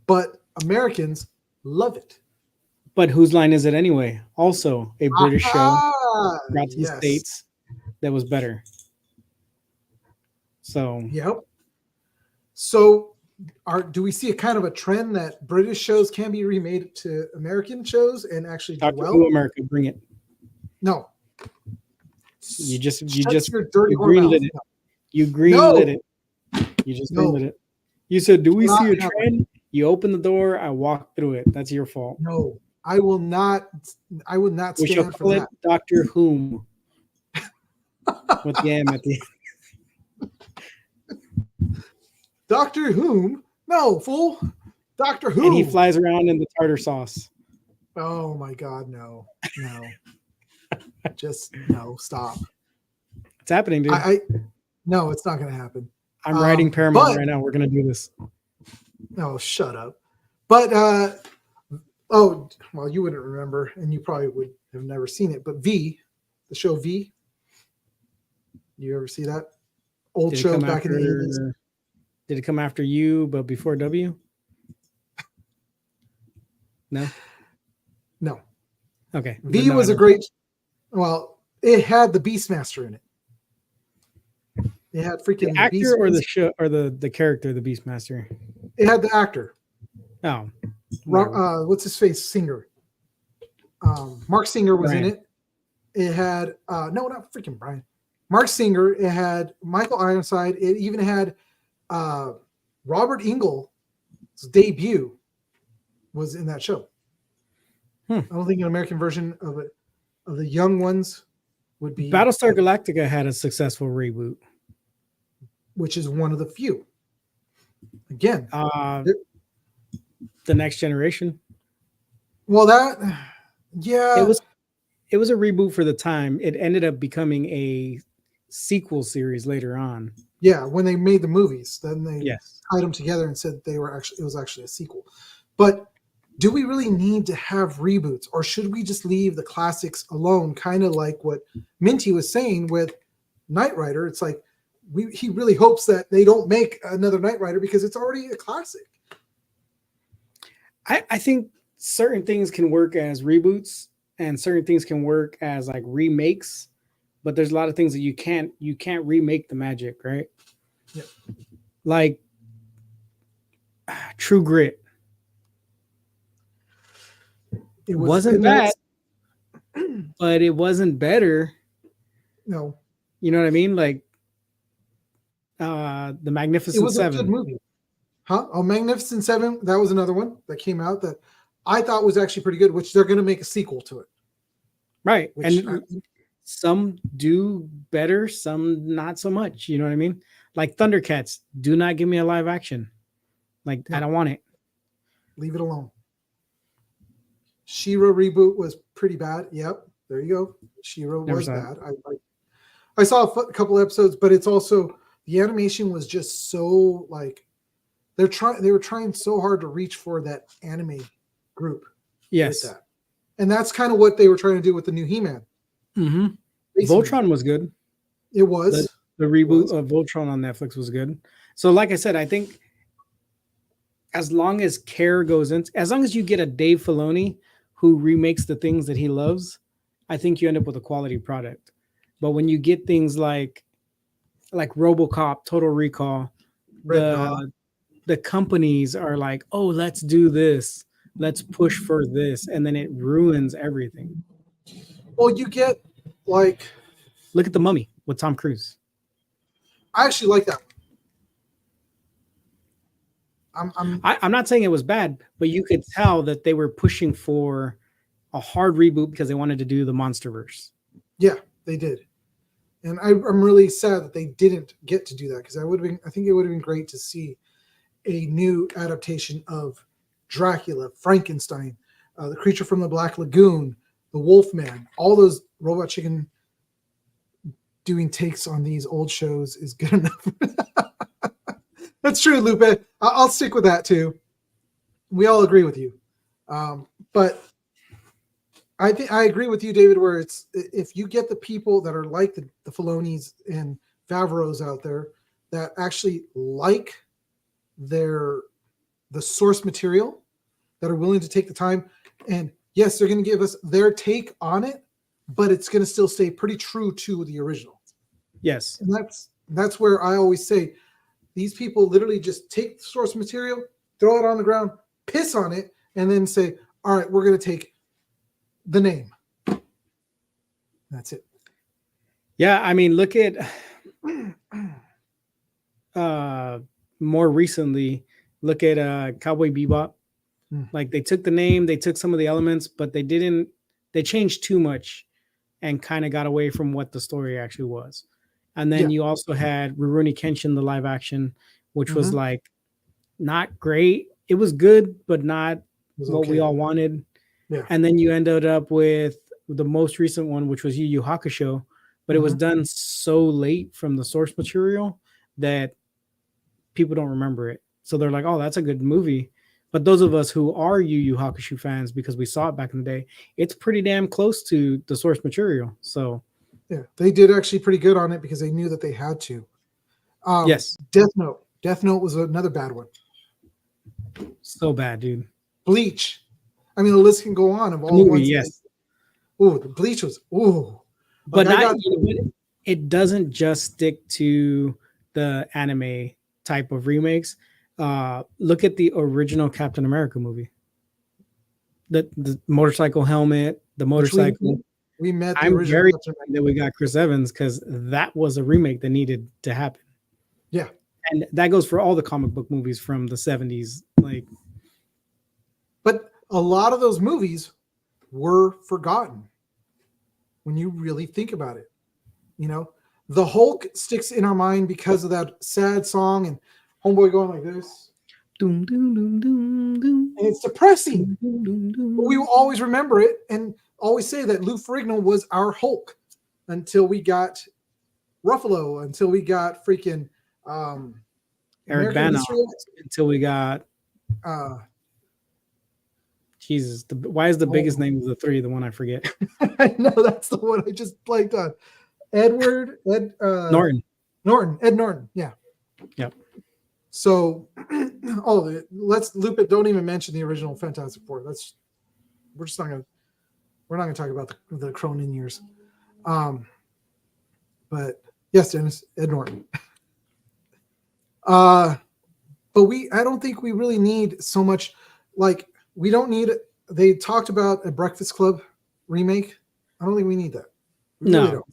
Speaker 1: but Americans love it.
Speaker 2: But whose line is it anyway? Also a British show brought to the
Speaker 1: yes.
Speaker 2: States that was better. So
Speaker 1: Yep. So, do we see a kind of a trend that British shows can be remade to American shows and actually do
Speaker 2: Doctor
Speaker 1: well?
Speaker 2: Who America, bring it.
Speaker 1: No.
Speaker 2: You just
Speaker 1: Shut your dirty
Speaker 2: you
Speaker 1: whore mouth.
Speaker 2: greenlit it. You greenlit it. You just
Speaker 1: No.
Speaker 2: greenlit it. You said, "Do we
Speaker 1: Not
Speaker 2: see a
Speaker 1: happening.
Speaker 2: trend?" You open the door. I walk through it. That's your fault.
Speaker 1: No, I will not. I would not
Speaker 2: We shall
Speaker 1: stand
Speaker 2: call
Speaker 1: for
Speaker 2: it
Speaker 1: that.
Speaker 2: Doctor Whom with the M at the end.
Speaker 1: Doctor Whom? No, fool. Doctor Who.
Speaker 2: And he flies around in the tartar sauce.
Speaker 1: Oh my God, no. Just no. Stop.
Speaker 2: It's happening, dude.
Speaker 1: No, it's not going to happen.
Speaker 2: I'm writing Paramount
Speaker 1: but-
Speaker 2: right now. We're gonna do this.
Speaker 1: No, shut up. But oh, well, you wouldn't remember, and you probably would have never seen it. But V, the show V. You ever see that old
Speaker 2: Did it
Speaker 1: show
Speaker 2: come
Speaker 1: back in the 80s?
Speaker 2: Did it come after you, but before W? No.
Speaker 1: No.
Speaker 2: Okay.
Speaker 1: V
Speaker 2: Then no,
Speaker 1: was
Speaker 2: I
Speaker 1: a
Speaker 2: don't.
Speaker 1: great. Well, it had the Beastmaster in it. It had freaking
Speaker 2: The actor or the
Speaker 1: Beastmaster.
Speaker 2: show or the character, the Beastmaster.
Speaker 1: It had the actor.
Speaker 2: Oh, whatever.
Speaker 1: What's his face? Singer. Mark Singer was in
Speaker 2: Brian.
Speaker 1: it. It had no, not freaking Brian. Mark Singer. It had Michael Ironside. It even had Robert Engle's debut was in that show. I don't think an American version of it of the young ones would be
Speaker 2: Battlestar Galactica had a successful reboot.
Speaker 1: which is one of the few. Again,
Speaker 2: The Next Generation.
Speaker 1: well, that yeah,
Speaker 2: It was a reboot for the time. It ended up becoming a sequel series later on.
Speaker 1: yeah. When they made the movies, then they
Speaker 2: Yes.
Speaker 1: tied them together and said it was actually a sequel. But do we really need to have reboots, or should we just leave the classics alone? Kind of like what Minty was saying with Knight Rider. It's like he really hopes that they don't make another Knight Rider because it's already a classic.
Speaker 2: I think certain things can work as reboots and certain things can work as like remakes, but there's a lot of things that you can't remake the magic, right?
Speaker 1: Yep.
Speaker 2: Like True Grit.
Speaker 1: It
Speaker 2: Wasn't bad, but it wasn't better.
Speaker 1: No,
Speaker 2: You know what I mean? Like the
Speaker 1: it
Speaker 2: Magnificent
Speaker 1: was a good
Speaker 2: Seven.
Speaker 1: movie. Huh? Oh, Magnificent Seven. That was another one that came out that I thought was actually pretty good, which they're going to make a sequel to it.
Speaker 2: Right.
Speaker 1: which
Speaker 2: And some do better, some not so much. You know what I mean? Like Thundercats, do not give me a live action. Like, I
Speaker 1: No.
Speaker 2: don't want it.
Speaker 1: leave it alone. She-Ra reboot was pretty bad. Yep, there you go. She-Ra
Speaker 2: Never
Speaker 1: was
Speaker 2: saw it.
Speaker 1: bad. I saw a couple episodes, but it's also the animation was just so like they were trying so hard to reach for that anime group
Speaker 2: Yes.
Speaker 1: with that. And that's kind of what they were trying to do with the new He-Man.
Speaker 2: Mm-hmm.
Speaker 1: Basically.
Speaker 2: Voltron was good.
Speaker 1: It was.
Speaker 2: The reboot of Voltron on Netflix was good. So, like I said, I think as long as care goes in, as long as you get a Dave Filoni who remakes the things that he loves, I think you end up with a quality product. But when you get things like RoboCop, Total Recall, the companies are like, oh, let's do this, let's push for this, and then it ruins everything.
Speaker 1: Well, you get like,
Speaker 2: look at The Mummy with Tom Cruise.
Speaker 1: I actually like that one.
Speaker 2: I'm not saying it was bad, but you could tell that they were pushing for a hard reboot because they wanted to do the MonsterVerse.
Speaker 1: Yeah, they did. And I'm really sad that they didn't get to do that because I think it would have been great to see a new adaptation of Dracula, Frankenstein, the Creature from the Black Lagoon, the Wolfman, all those Robot Chicken doing takes on these old shows is good enough. That's true, Lupe. I'll stick with that too. We all agree with you. But I think I agree with you, David, where it's if you get the people that are like the Filonis and Favreau's out there that actually like the source material, that are willing to take the time, and yes, they're going to give us their take on it, but it's going to still stay pretty true to the original.
Speaker 2: Yes.
Speaker 1: And that's where I always say these people literally just take the source material, throw it on the ground, piss on it, and then say, all right, we're going to take the name. That's it.
Speaker 2: Yeah, I mean, look at more recently, look at Cowboy Bebop. Like they took the name, they took some of the elements, but they changed too much and kind of got away from what the story actually was. And then you also had Rurouni Kenshin, the live action, which was like not great. It was good, but not what we all wanted. Yeah. And then you ended up with the most recent one, which was Yu Yu Hakusho, but it was done so late from the source material that people don't remember it. So they're like, oh, that's a good movie. But those of us who are Yu Yu Hakusho fans, because we saw it back in the day, it's pretty damn close to the source material. So
Speaker 1: yeah, they did actually pretty good on it because they knew that they had to.
Speaker 2: Yes.
Speaker 1: Death Note. Death Note was another bad one.
Speaker 2: So bad, dude.
Speaker 1: Bleach. I mean, the list can go on of all the ones.
Speaker 2: Yes.
Speaker 1: Ooh, the Bleach was
Speaker 2: But it doesn't just stick to the anime type of remakes. Look at the original Captain America movie. The motorcycle helmet, the motorcycle.
Speaker 1: We met the
Speaker 2: I'm
Speaker 1: original
Speaker 2: very
Speaker 1: Captain America.
Speaker 2: that we got Chris Evans because that was a remake that needed to happen.
Speaker 1: Yeah.
Speaker 2: And that goes for all the comic book movies from the 70s.
Speaker 1: But a lot of those movies were forgotten when you really think about it. You know, the Hulk sticks in our mind because of that sad song and Homeboy going like this.
Speaker 2: Doom, doom, doom, doom, doom.
Speaker 1: And it's depressing.
Speaker 2: Doom, doom, doom.
Speaker 1: But we will always remember it and always say that Lou Ferrigno was our Hulk until we got Ruffalo, until we got freaking
Speaker 2: Eric Bana, until we got Jesus. Why is the biggest name of the three the one I forget?
Speaker 1: I know that's the one I just blanked on. Ed Norton. Ed Norton. Yeah.
Speaker 2: Yep.
Speaker 1: So, let's loop it. Don't even mention the original Fantastic Four. We're not gonna talk about the Cronin years. But yes, Dennis, Ed Norton. But I don't think we really need so much. Like, we don't need. They talked about a Breakfast Club remake. I don't think we need that. We
Speaker 2: no,
Speaker 1: really don't.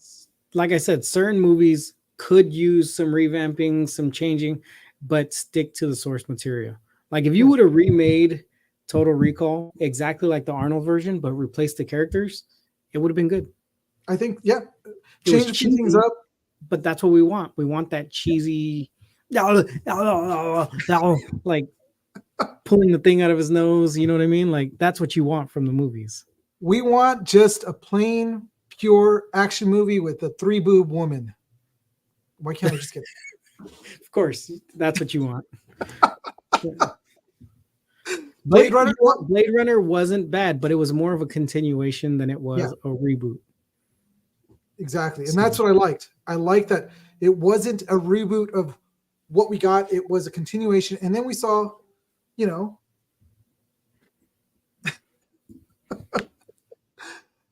Speaker 2: Like I said, certain movies could use some revamping, some changing, but stick to the source material. Like if you would have remade Total Recall exactly like the Arnold version, but replaced the characters, it would have been good.
Speaker 1: I think, yeah,
Speaker 2: It was
Speaker 1: change a few things
Speaker 2: cheesy,
Speaker 1: up.
Speaker 2: but that's what we want. We want that cheesy, like pulling the thing out of his nose. You know what I mean? Like that's what you want from the movies.
Speaker 1: We want just a plain, pure action movie with a 3-boob woman. Why can't I just get
Speaker 2: Of course, that's what you want.
Speaker 1: Blade Runner?
Speaker 2: Blade Runner wasn't bad, but it was more of a continuation than it was a reboot.
Speaker 1: Exactly. And that's what I liked. I liked that it wasn't a reboot of what we got. It was a continuation. And then we saw, you know,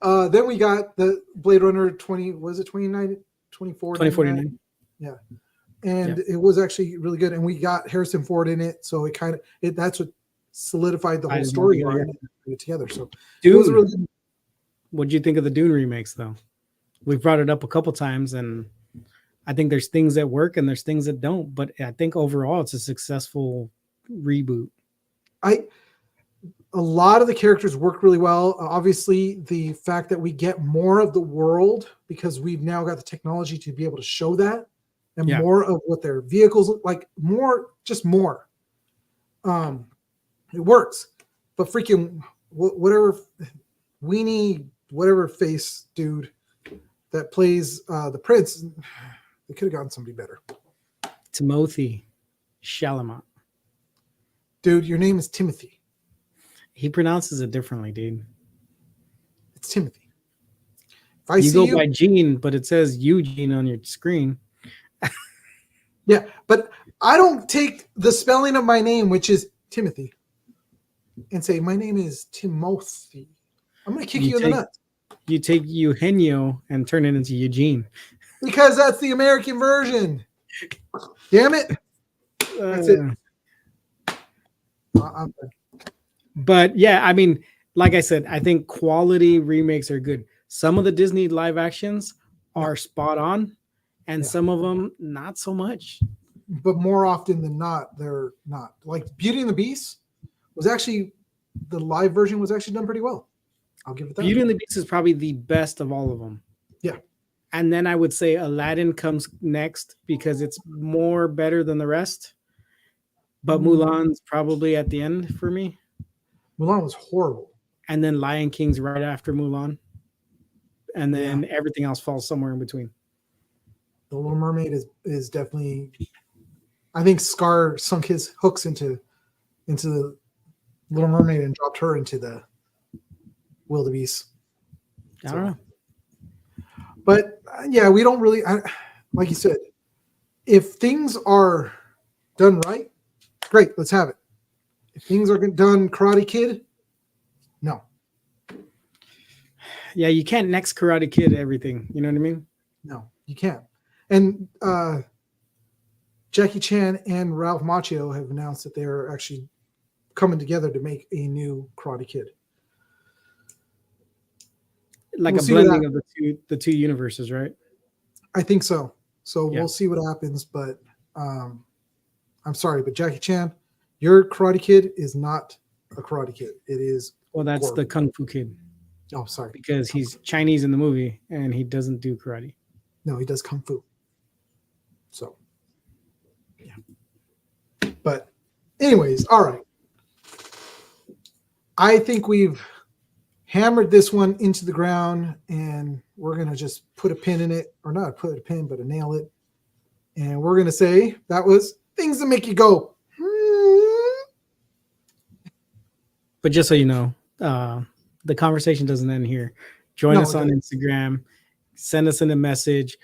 Speaker 1: then we got the Blade Runner 2049? Yeah. And it was actually really good. And we got Harrison Ford in it. So that's what solidified the whole storyline and put it together. So
Speaker 2: Dune.
Speaker 1: it was really good.
Speaker 2: What'd you think of the Dune remakes though? We've brought it up a couple times, and I think there's things that work and there's things that don't. But I think overall, it's a successful reboot.
Speaker 1: A lot of the characters work really well. Obviously, the fact that we get more of the world because we've now got the technology to be able to show that, and more of what their vehicles look like. More. It works, but freaking whatever weenie, whatever face dude that plays the prince, they could have gotten somebody better.
Speaker 2: Timothy Chalamet.
Speaker 1: Dude, your name is Timothy.
Speaker 2: He pronounces it differently, dude.
Speaker 1: It's Timothy. If
Speaker 2: you go by Gene, but it says Eugene on your screen.
Speaker 1: Yeah, but I don't take the spelling of my name, which is Timothy, and say my name is Timothy. I'm going to kick you in the nuts.
Speaker 2: You take Eugenio and turn it into Eugene.
Speaker 1: Because that's the American version. Damn it. That's it.
Speaker 2: But yeah, I mean, like I said, I think quality remakes are good. Some of the Disney live actions are spot on, and some of them not so much.
Speaker 1: But more often than not, they're not. Like Beauty and the Beast was actually, the live version was actually done pretty well. I'll give it that.
Speaker 2: Beauty and the Beast is probably the best of all of them.
Speaker 1: Yeah.
Speaker 2: And then I would say Aladdin comes next because it's more better than the rest. But Mulan's probably at the end for me.
Speaker 1: Mulan was horrible.
Speaker 2: And then Lion King's right after Mulan. And then everything else falls somewhere in between.
Speaker 1: The Little Mermaid is definitely, I think Scar sunk his hooks into the Little Mermaid and dropped her into the wildebeest.
Speaker 2: I don't know.
Speaker 1: But yeah, we don't really, like you said, if things are done right, great, let's have it. If things are done Karate Kid, no.
Speaker 2: Yeah, you can't next Karate Kid everything. You know what I mean?
Speaker 1: No, you can't. And Jackie Chan and Ralph Macchio have announced that they are actually coming together to make a new Karate Kid.
Speaker 2: Like a blending of the two universes, right?
Speaker 1: I think so. So we'll see what happens. But I'm sorry, but Jackie Chan, your Karate Kid is not a Karate Kid. It is.
Speaker 2: Well, that's the Kung Fu Kid.
Speaker 1: Oh, sorry.
Speaker 2: Because he's Chinese in the movie and he doesn't do karate.
Speaker 1: No, he does Kung Fu. So, yeah. But anyways, all right. I think we've hammered this one into the ground and we're going to just put a pin in it, or not put a pin, but a nail it. And we're going to say that was things that make you go.
Speaker 2: But just so you know, the conversation doesn't end here. Join us on Instagram. Send us in a message.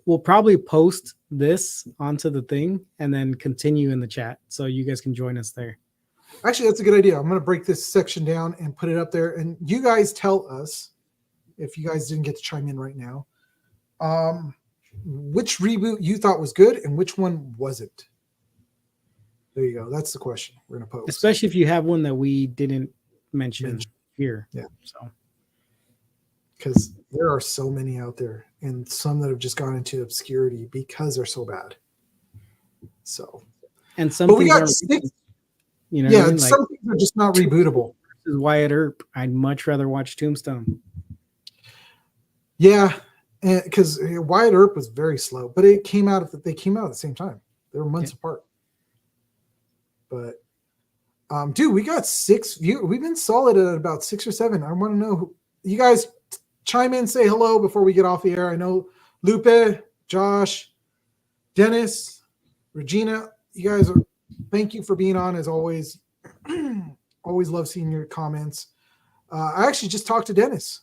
Speaker 2: We'll probably post this onto the thing and then continue in the chat so you guys can join us there.
Speaker 1: Actually, that's a good idea. I'm going to break this section down and put it up there. And you guys tell us, if you guys didn't get to chime in right now, which reboot you thought was good and which one wasn't. There you go. That's the question we're going to pose.
Speaker 2: Especially if you have one that we didn't mention here.
Speaker 1: Yeah.
Speaker 2: So,
Speaker 1: because there are so many out there and some that have just gone into obscurity because they're so bad. So,
Speaker 2: and some
Speaker 1: but we got six.
Speaker 2: You know,
Speaker 1: yeah, some things are just not rebootable.
Speaker 2: This is Wyatt Earp. I'd much rather watch Tombstone.
Speaker 1: Yeah, because Wyatt Earp was very slow, but they came out at the same time. They were months apart. But dude, we got 6 views. We've been solid at about 6 or 7. I want to know you guys chime in, say hello before we get off the air. I know Lupe, Josh, Dennis, Regina, you guys are. Thank you for being on as always. Always love seeing your comments. I actually just talked to Dennis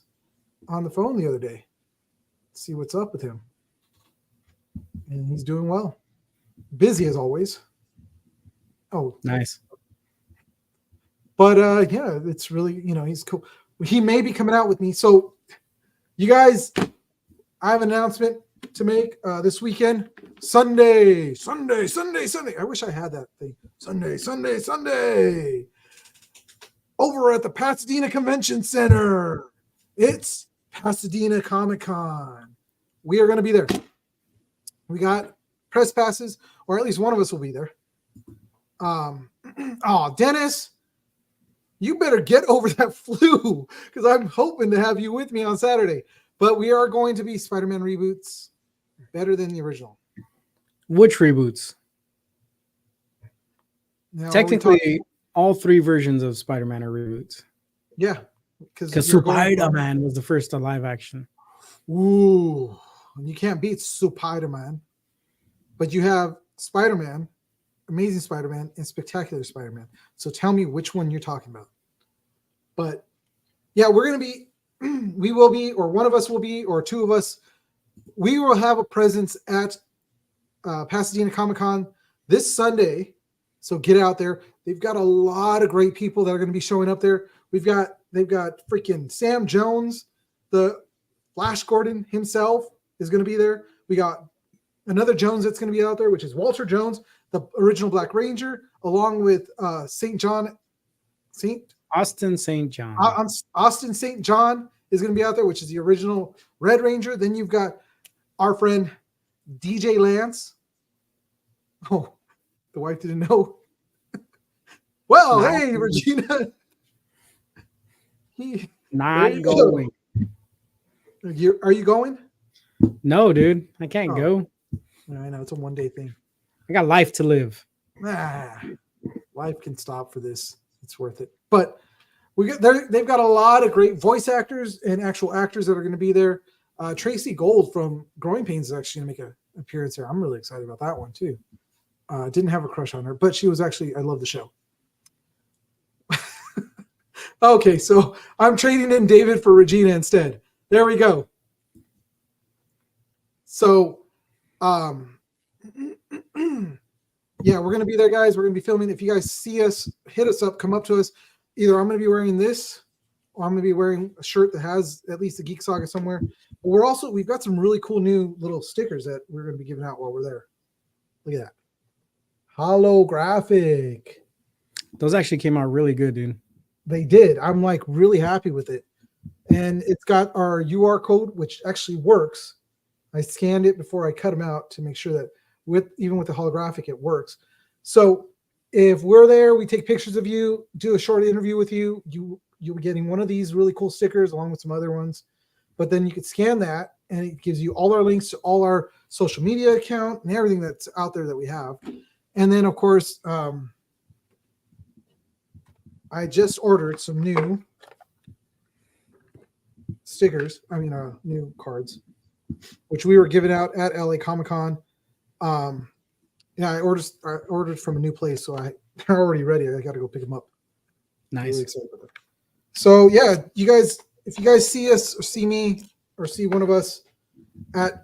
Speaker 1: on the phone the other day. See what's up with him. And he's doing well. Busy as always. Oh,
Speaker 2: Nice.
Speaker 1: But yeah, it's really, he's cool. He may be coming out with me. So you guys, I have an announcement to make this weekend. Sunday. I wish I had that thing. Sunday. Over at the Pasadena Convention Center. It's Pasadena Comic-Con. We are going to be there. We got press passes, or at least one of us will be there. Dennis, you better get over that flu because I'm hoping to have you with me on Saturday. But we are going to be Spider-Man reboots better than the original.
Speaker 2: Which reboots?
Speaker 1: Now,
Speaker 2: Technically, all 3 versions of Spider-Man are reboots.
Speaker 1: Yeah.
Speaker 2: Because Spider-Man was the first live action.
Speaker 1: Ooh. You can't beat Spider-Man. But you have Spider-Man, Amazing Spider-Man, and Spectacular Spider-Man. So tell me which one you're talking about. But yeah, we're going to be, we will be, or one of us will be, or 2 of us. We will have a presence at Pasadena Comic-Con this Sunday. So get out there. They've got a lot of great people that are going to be showing up there. They've got freaking Sam Jones, the Flash Gordon himself is going to be there. We got another Jones that's going to be out there, which is Walter Jones, the original Black Ranger, along with Austin St. John. Austin St. John is going to be out there, which is the original Red Ranger. Then you've got our friend DJ Lance. Oh, the wife didn't know. Well, hey, Regina.
Speaker 2: Not going.
Speaker 1: Are you going?
Speaker 2: No, dude. I can't go.
Speaker 1: I know. It's a one-day thing.
Speaker 2: I got life to live.
Speaker 1: Life can stop for this. It's worth it. But they've got a lot of great voice actors and actual actors that are going to be there. Tracy Gold from Growing Pains is actually going to make an appearance here. I'm really excited about that one, too. Didn't have a crush on her, but she was actually, I love the show. Okay, so I'm trading in David for Regina instead. There we go. So, yeah, we're going to be there, guys. We're going to be filming. If you guys see us, hit us up, come up to us. Either I'm going to be wearing this or I'm going to be wearing a shirt that has at least a Geek Saga somewhere. But we've got some really cool new little stickers that we're going to be giving out while we're there. Look at that. Holographic.
Speaker 2: Those actually came out really good, dude.
Speaker 1: They did. I'm like really happy with it. And it's got our UR code, which actually works. I scanned it before I cut them out to make sure that even with the holographic, it works. So if we're there, we take pictures of you, do a short interview with you, you'll be getting one of these really cool stickers along with some other ones. But then you could scan that and it gives you all our links to all our social media account and everything that's out there that we have. And then, of course, I just ordered some new stickers. New cards, which we were giving out at LA Comic-Con. I ordered from a new place, so they're already ready. I got to go pick them up.
Speaker 2: Nice.
Speaker 1: Really excited about that. So yeah, you guys, if you guys see us or see me or see one of us at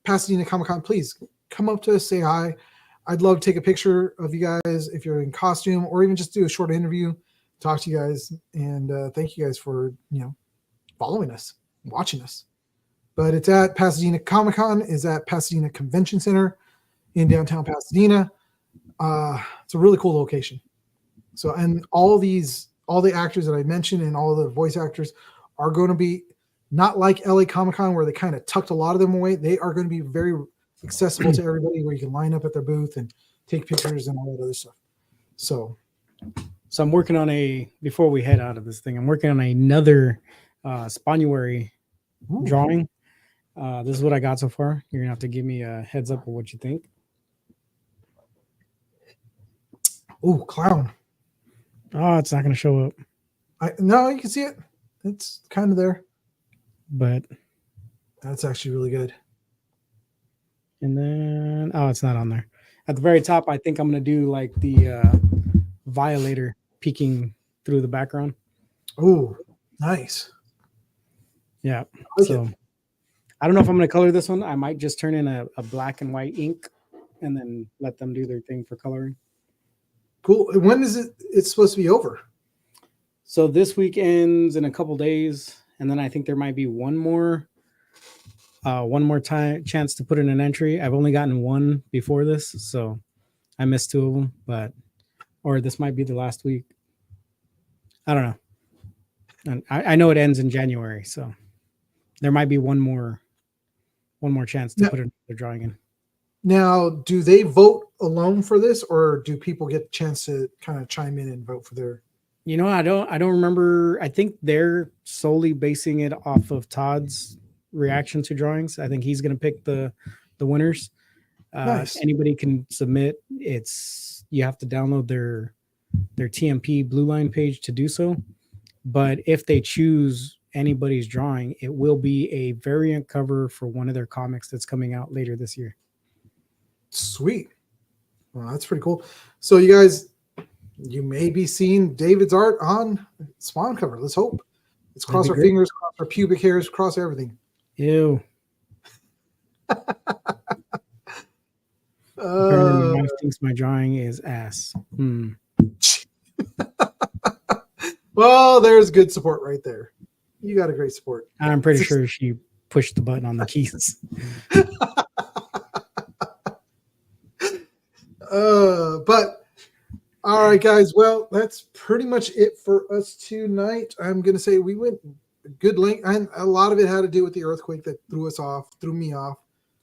Speaker 1: Pasadena Comic-Con, please come up to us, say hi. I'd love to take a picture of you guys if you're in costume, or even just do a short interview, talk to you guys, and thank you guys for following us, watching us. But it's at Pasadena Comic-Con, is at Pasadena Convention Center in downtown Pasadena. It's a really cool location. So, and all the actors that I mentioned and all the voice actors are going to be not like LA Comic-Con where they kind of tucked a lot of them away. They are going to be very accessible to everybody, where you can line up at their booth and take pictures and all that other stuff. So
Speaker 2: I'm working on before we head out of this thing, I'm working on another Sponuary drawing. This is what I got so far. You're gonna have to give me a heads up of what you think.
Speaker 1: Ooh, clown.
Speaker 2: Oh, it's not gonna show up,
Speaker 1: No, you can see it. It's kind of there.
Speaker 2: but
Speaker 1: That's actually really good.
Speaker 2: and then it's not on there. At the very top, I think I'm gonna do like the violator peeking through the background.
Speaker 1: Ooh, nice.
Speaker 2: Yeah.
Speaker 1: I like
Speaker 2: So
Speaker 1: it.
Speaker 2: I don't know if I'm gonna color this one. I might just turn in a black and white ink and then let them do their thing for coloring.
Speaker 1: Cool. And when is it? It's supposed to be over.
Speaker 2: So this week ends in a couple days, and then I think there might be one more time chance to put in an entry. I've only gotten one before this, so I missed two of them, or this might be the last week. I don't know. And I know it ends in January, so there might be one more chance to put another drawing in.
Speaker 1: Now, do they vote alone for this, or do people get a chance to kind of chime in and vote for their?
Speaker 2: You know, I don't remember. I think they're solely basing it off of Todd's reaction to drawings. I think he's going to pick the winners.
Speaker 1: Nice.
Speaker 2: Anybody can submit. You have to download their TMP Blue Line page to do so. But if they choose anybody's drawing, it will be a variant cover for one of their comics that's coming out later this year.
Speaker 1: Sweet. Well, that's pretty cool. So you guys, you may be seeing David's art on Spawn cover. Let's hope. Let's cross our fingers, cross our pubic hairs, cross everything.
Speaker 2: Ew. Apparently my wife thinks my drawing is ass.
Speaker 1: Well, there's good support right there. You got a great support.
Speaker 2: I'm pretty sure she pushed the button on the keys.
Speaker 1: But all right, guys. Well, that's pretty much it for us tonight. I'm gonna say we went good length, and a lot of it had to do with the earthquake that threw me off.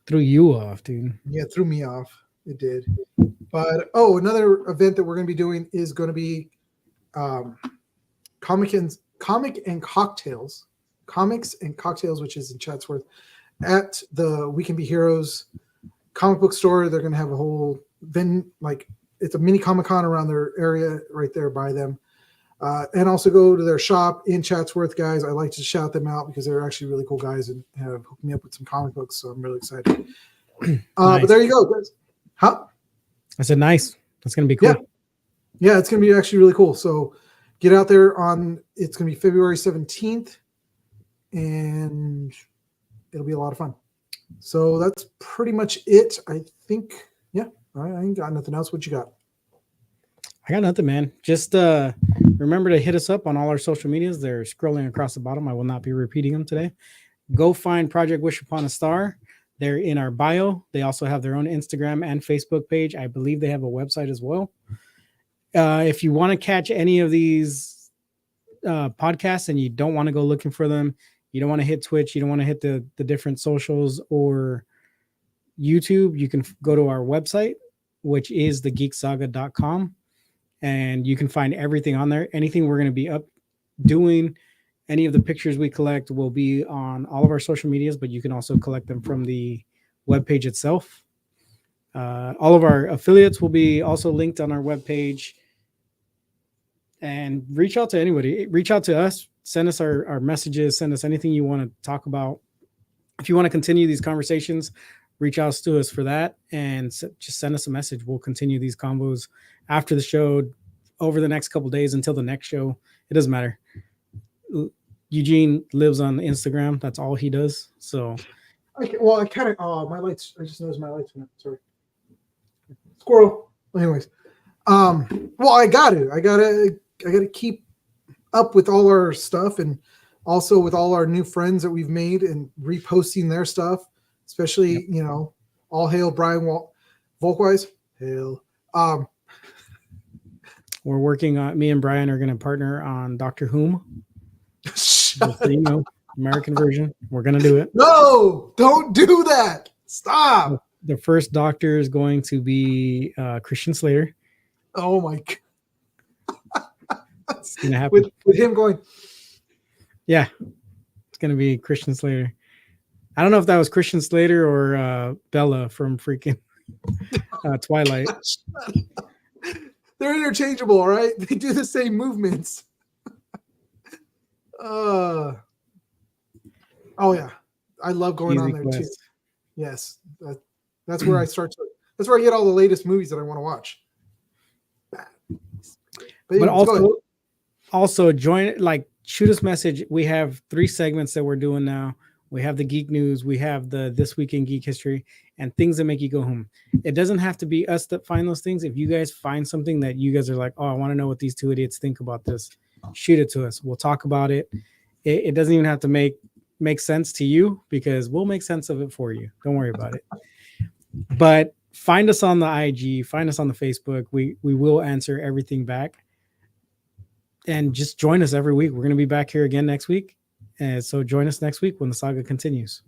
Speaker 2: Threw you off, dude.
Speaker 1: Yeah, threw me off. It did. But another event that we're gonna be doing is gonna be comics and cocktails, which is in Chatsworth, at the We Can Be Heroes comic book store. They're gonna have a whole it's a mini Comic-Con around their area right there by them. And also go to their shop in Chatsworth, guys. I like to shout them out because they're actually really cool guys and have hooked me up with some comic books. So I'm really excited.
Speaker 2: Nice.
Speaker 1: But there you go, guys. Huh?
Speaker 2: I said nice. That's going to be cool.
Speaker 1: Yeah, it's going to be actually really cool. So get out there it's going to be February 17th and it'll be a lot of fun. So that's pretty much it. I think, I ain't got nothing else. What you got?
Speaker 2: I got nothing, man. Just remember to hit us up on all our social medias. They're scrolling across the bottom. I will not be repeating them today. Go find Project Wish Upon a Star. They're in our bio. They also have their own Instagram and Facebook page. I believe they have a website as well. If you want to catch any of these podcasts and you don't want to go looking for them, you don't want to hit Twitch, you don't want to hit the different socials or YouTube, you can go to our website, which is thegeeksaga.com. And you can find everything on there. Anything we're going to be up doing, any of the pictures we collect will be on all of our social medias, but you can also collect them from the webpage itself. All of our affiliates will be also linked on our webpage. And reach out to anybody. Reach out to us. Send us our messages. Send us anything you want to talk about. If you want to continue these conversations, reach out to us for that and just send us a message. We'll continue these combos after the show, over the next couple of days until the next show. It doesn't matter. Eugene lives on Instagram. That's all he does. So,
Speaker 1: okay, well, I kind of my lights. I just noticed my lights went up. Sorry, squirrel. Anyways, well, I gotta keep up with all our stuff and also with all our new friends that we've made and reposting their stuff. Especially, all hail Brian Volkwise. Hail.
Speaker 2: We're working on. Me and Brian are going to partner on Doctor Whom. American version. We're going to do it.
Speaker 1: No, don't do that. Stop.
Speaker 2: The first Doctor is going to be Christian Slater.
Speaker 1: Oh my God.
Speaker 2: It's going to happen
Speaker 1: with him going.
Speaker 2: Yeah, it's going to be Christian Slater. I don't know if that was Christian Slater or Bella from freaking Twilight.
Speaker 1: They're interchangeable, all right? They do the same movements. Oh yeah, I love going on there too. Yes, that's where I start to. That's where I get all the latest movies that I want to watch.
Speaker 2: But also join, like, shoot us message. We have 3 segments that we're doing now. We have the Geek News, we have the This Week in Geek History, and things that make you go home. It doesn't have to be us that find those things. If you guys find something that you guys are like, oh, I want to know what these 2 idiots think about this, shoot it to us. We'll talk about it. It doesn't even have to make sense to you, because we'll make sense of it for you. Don't worry about it. But find us on the IG, find us on the Facebook. We will answer everything back. And just join us every week. We're going to be back here again next week. And so join us next week when the saga continues.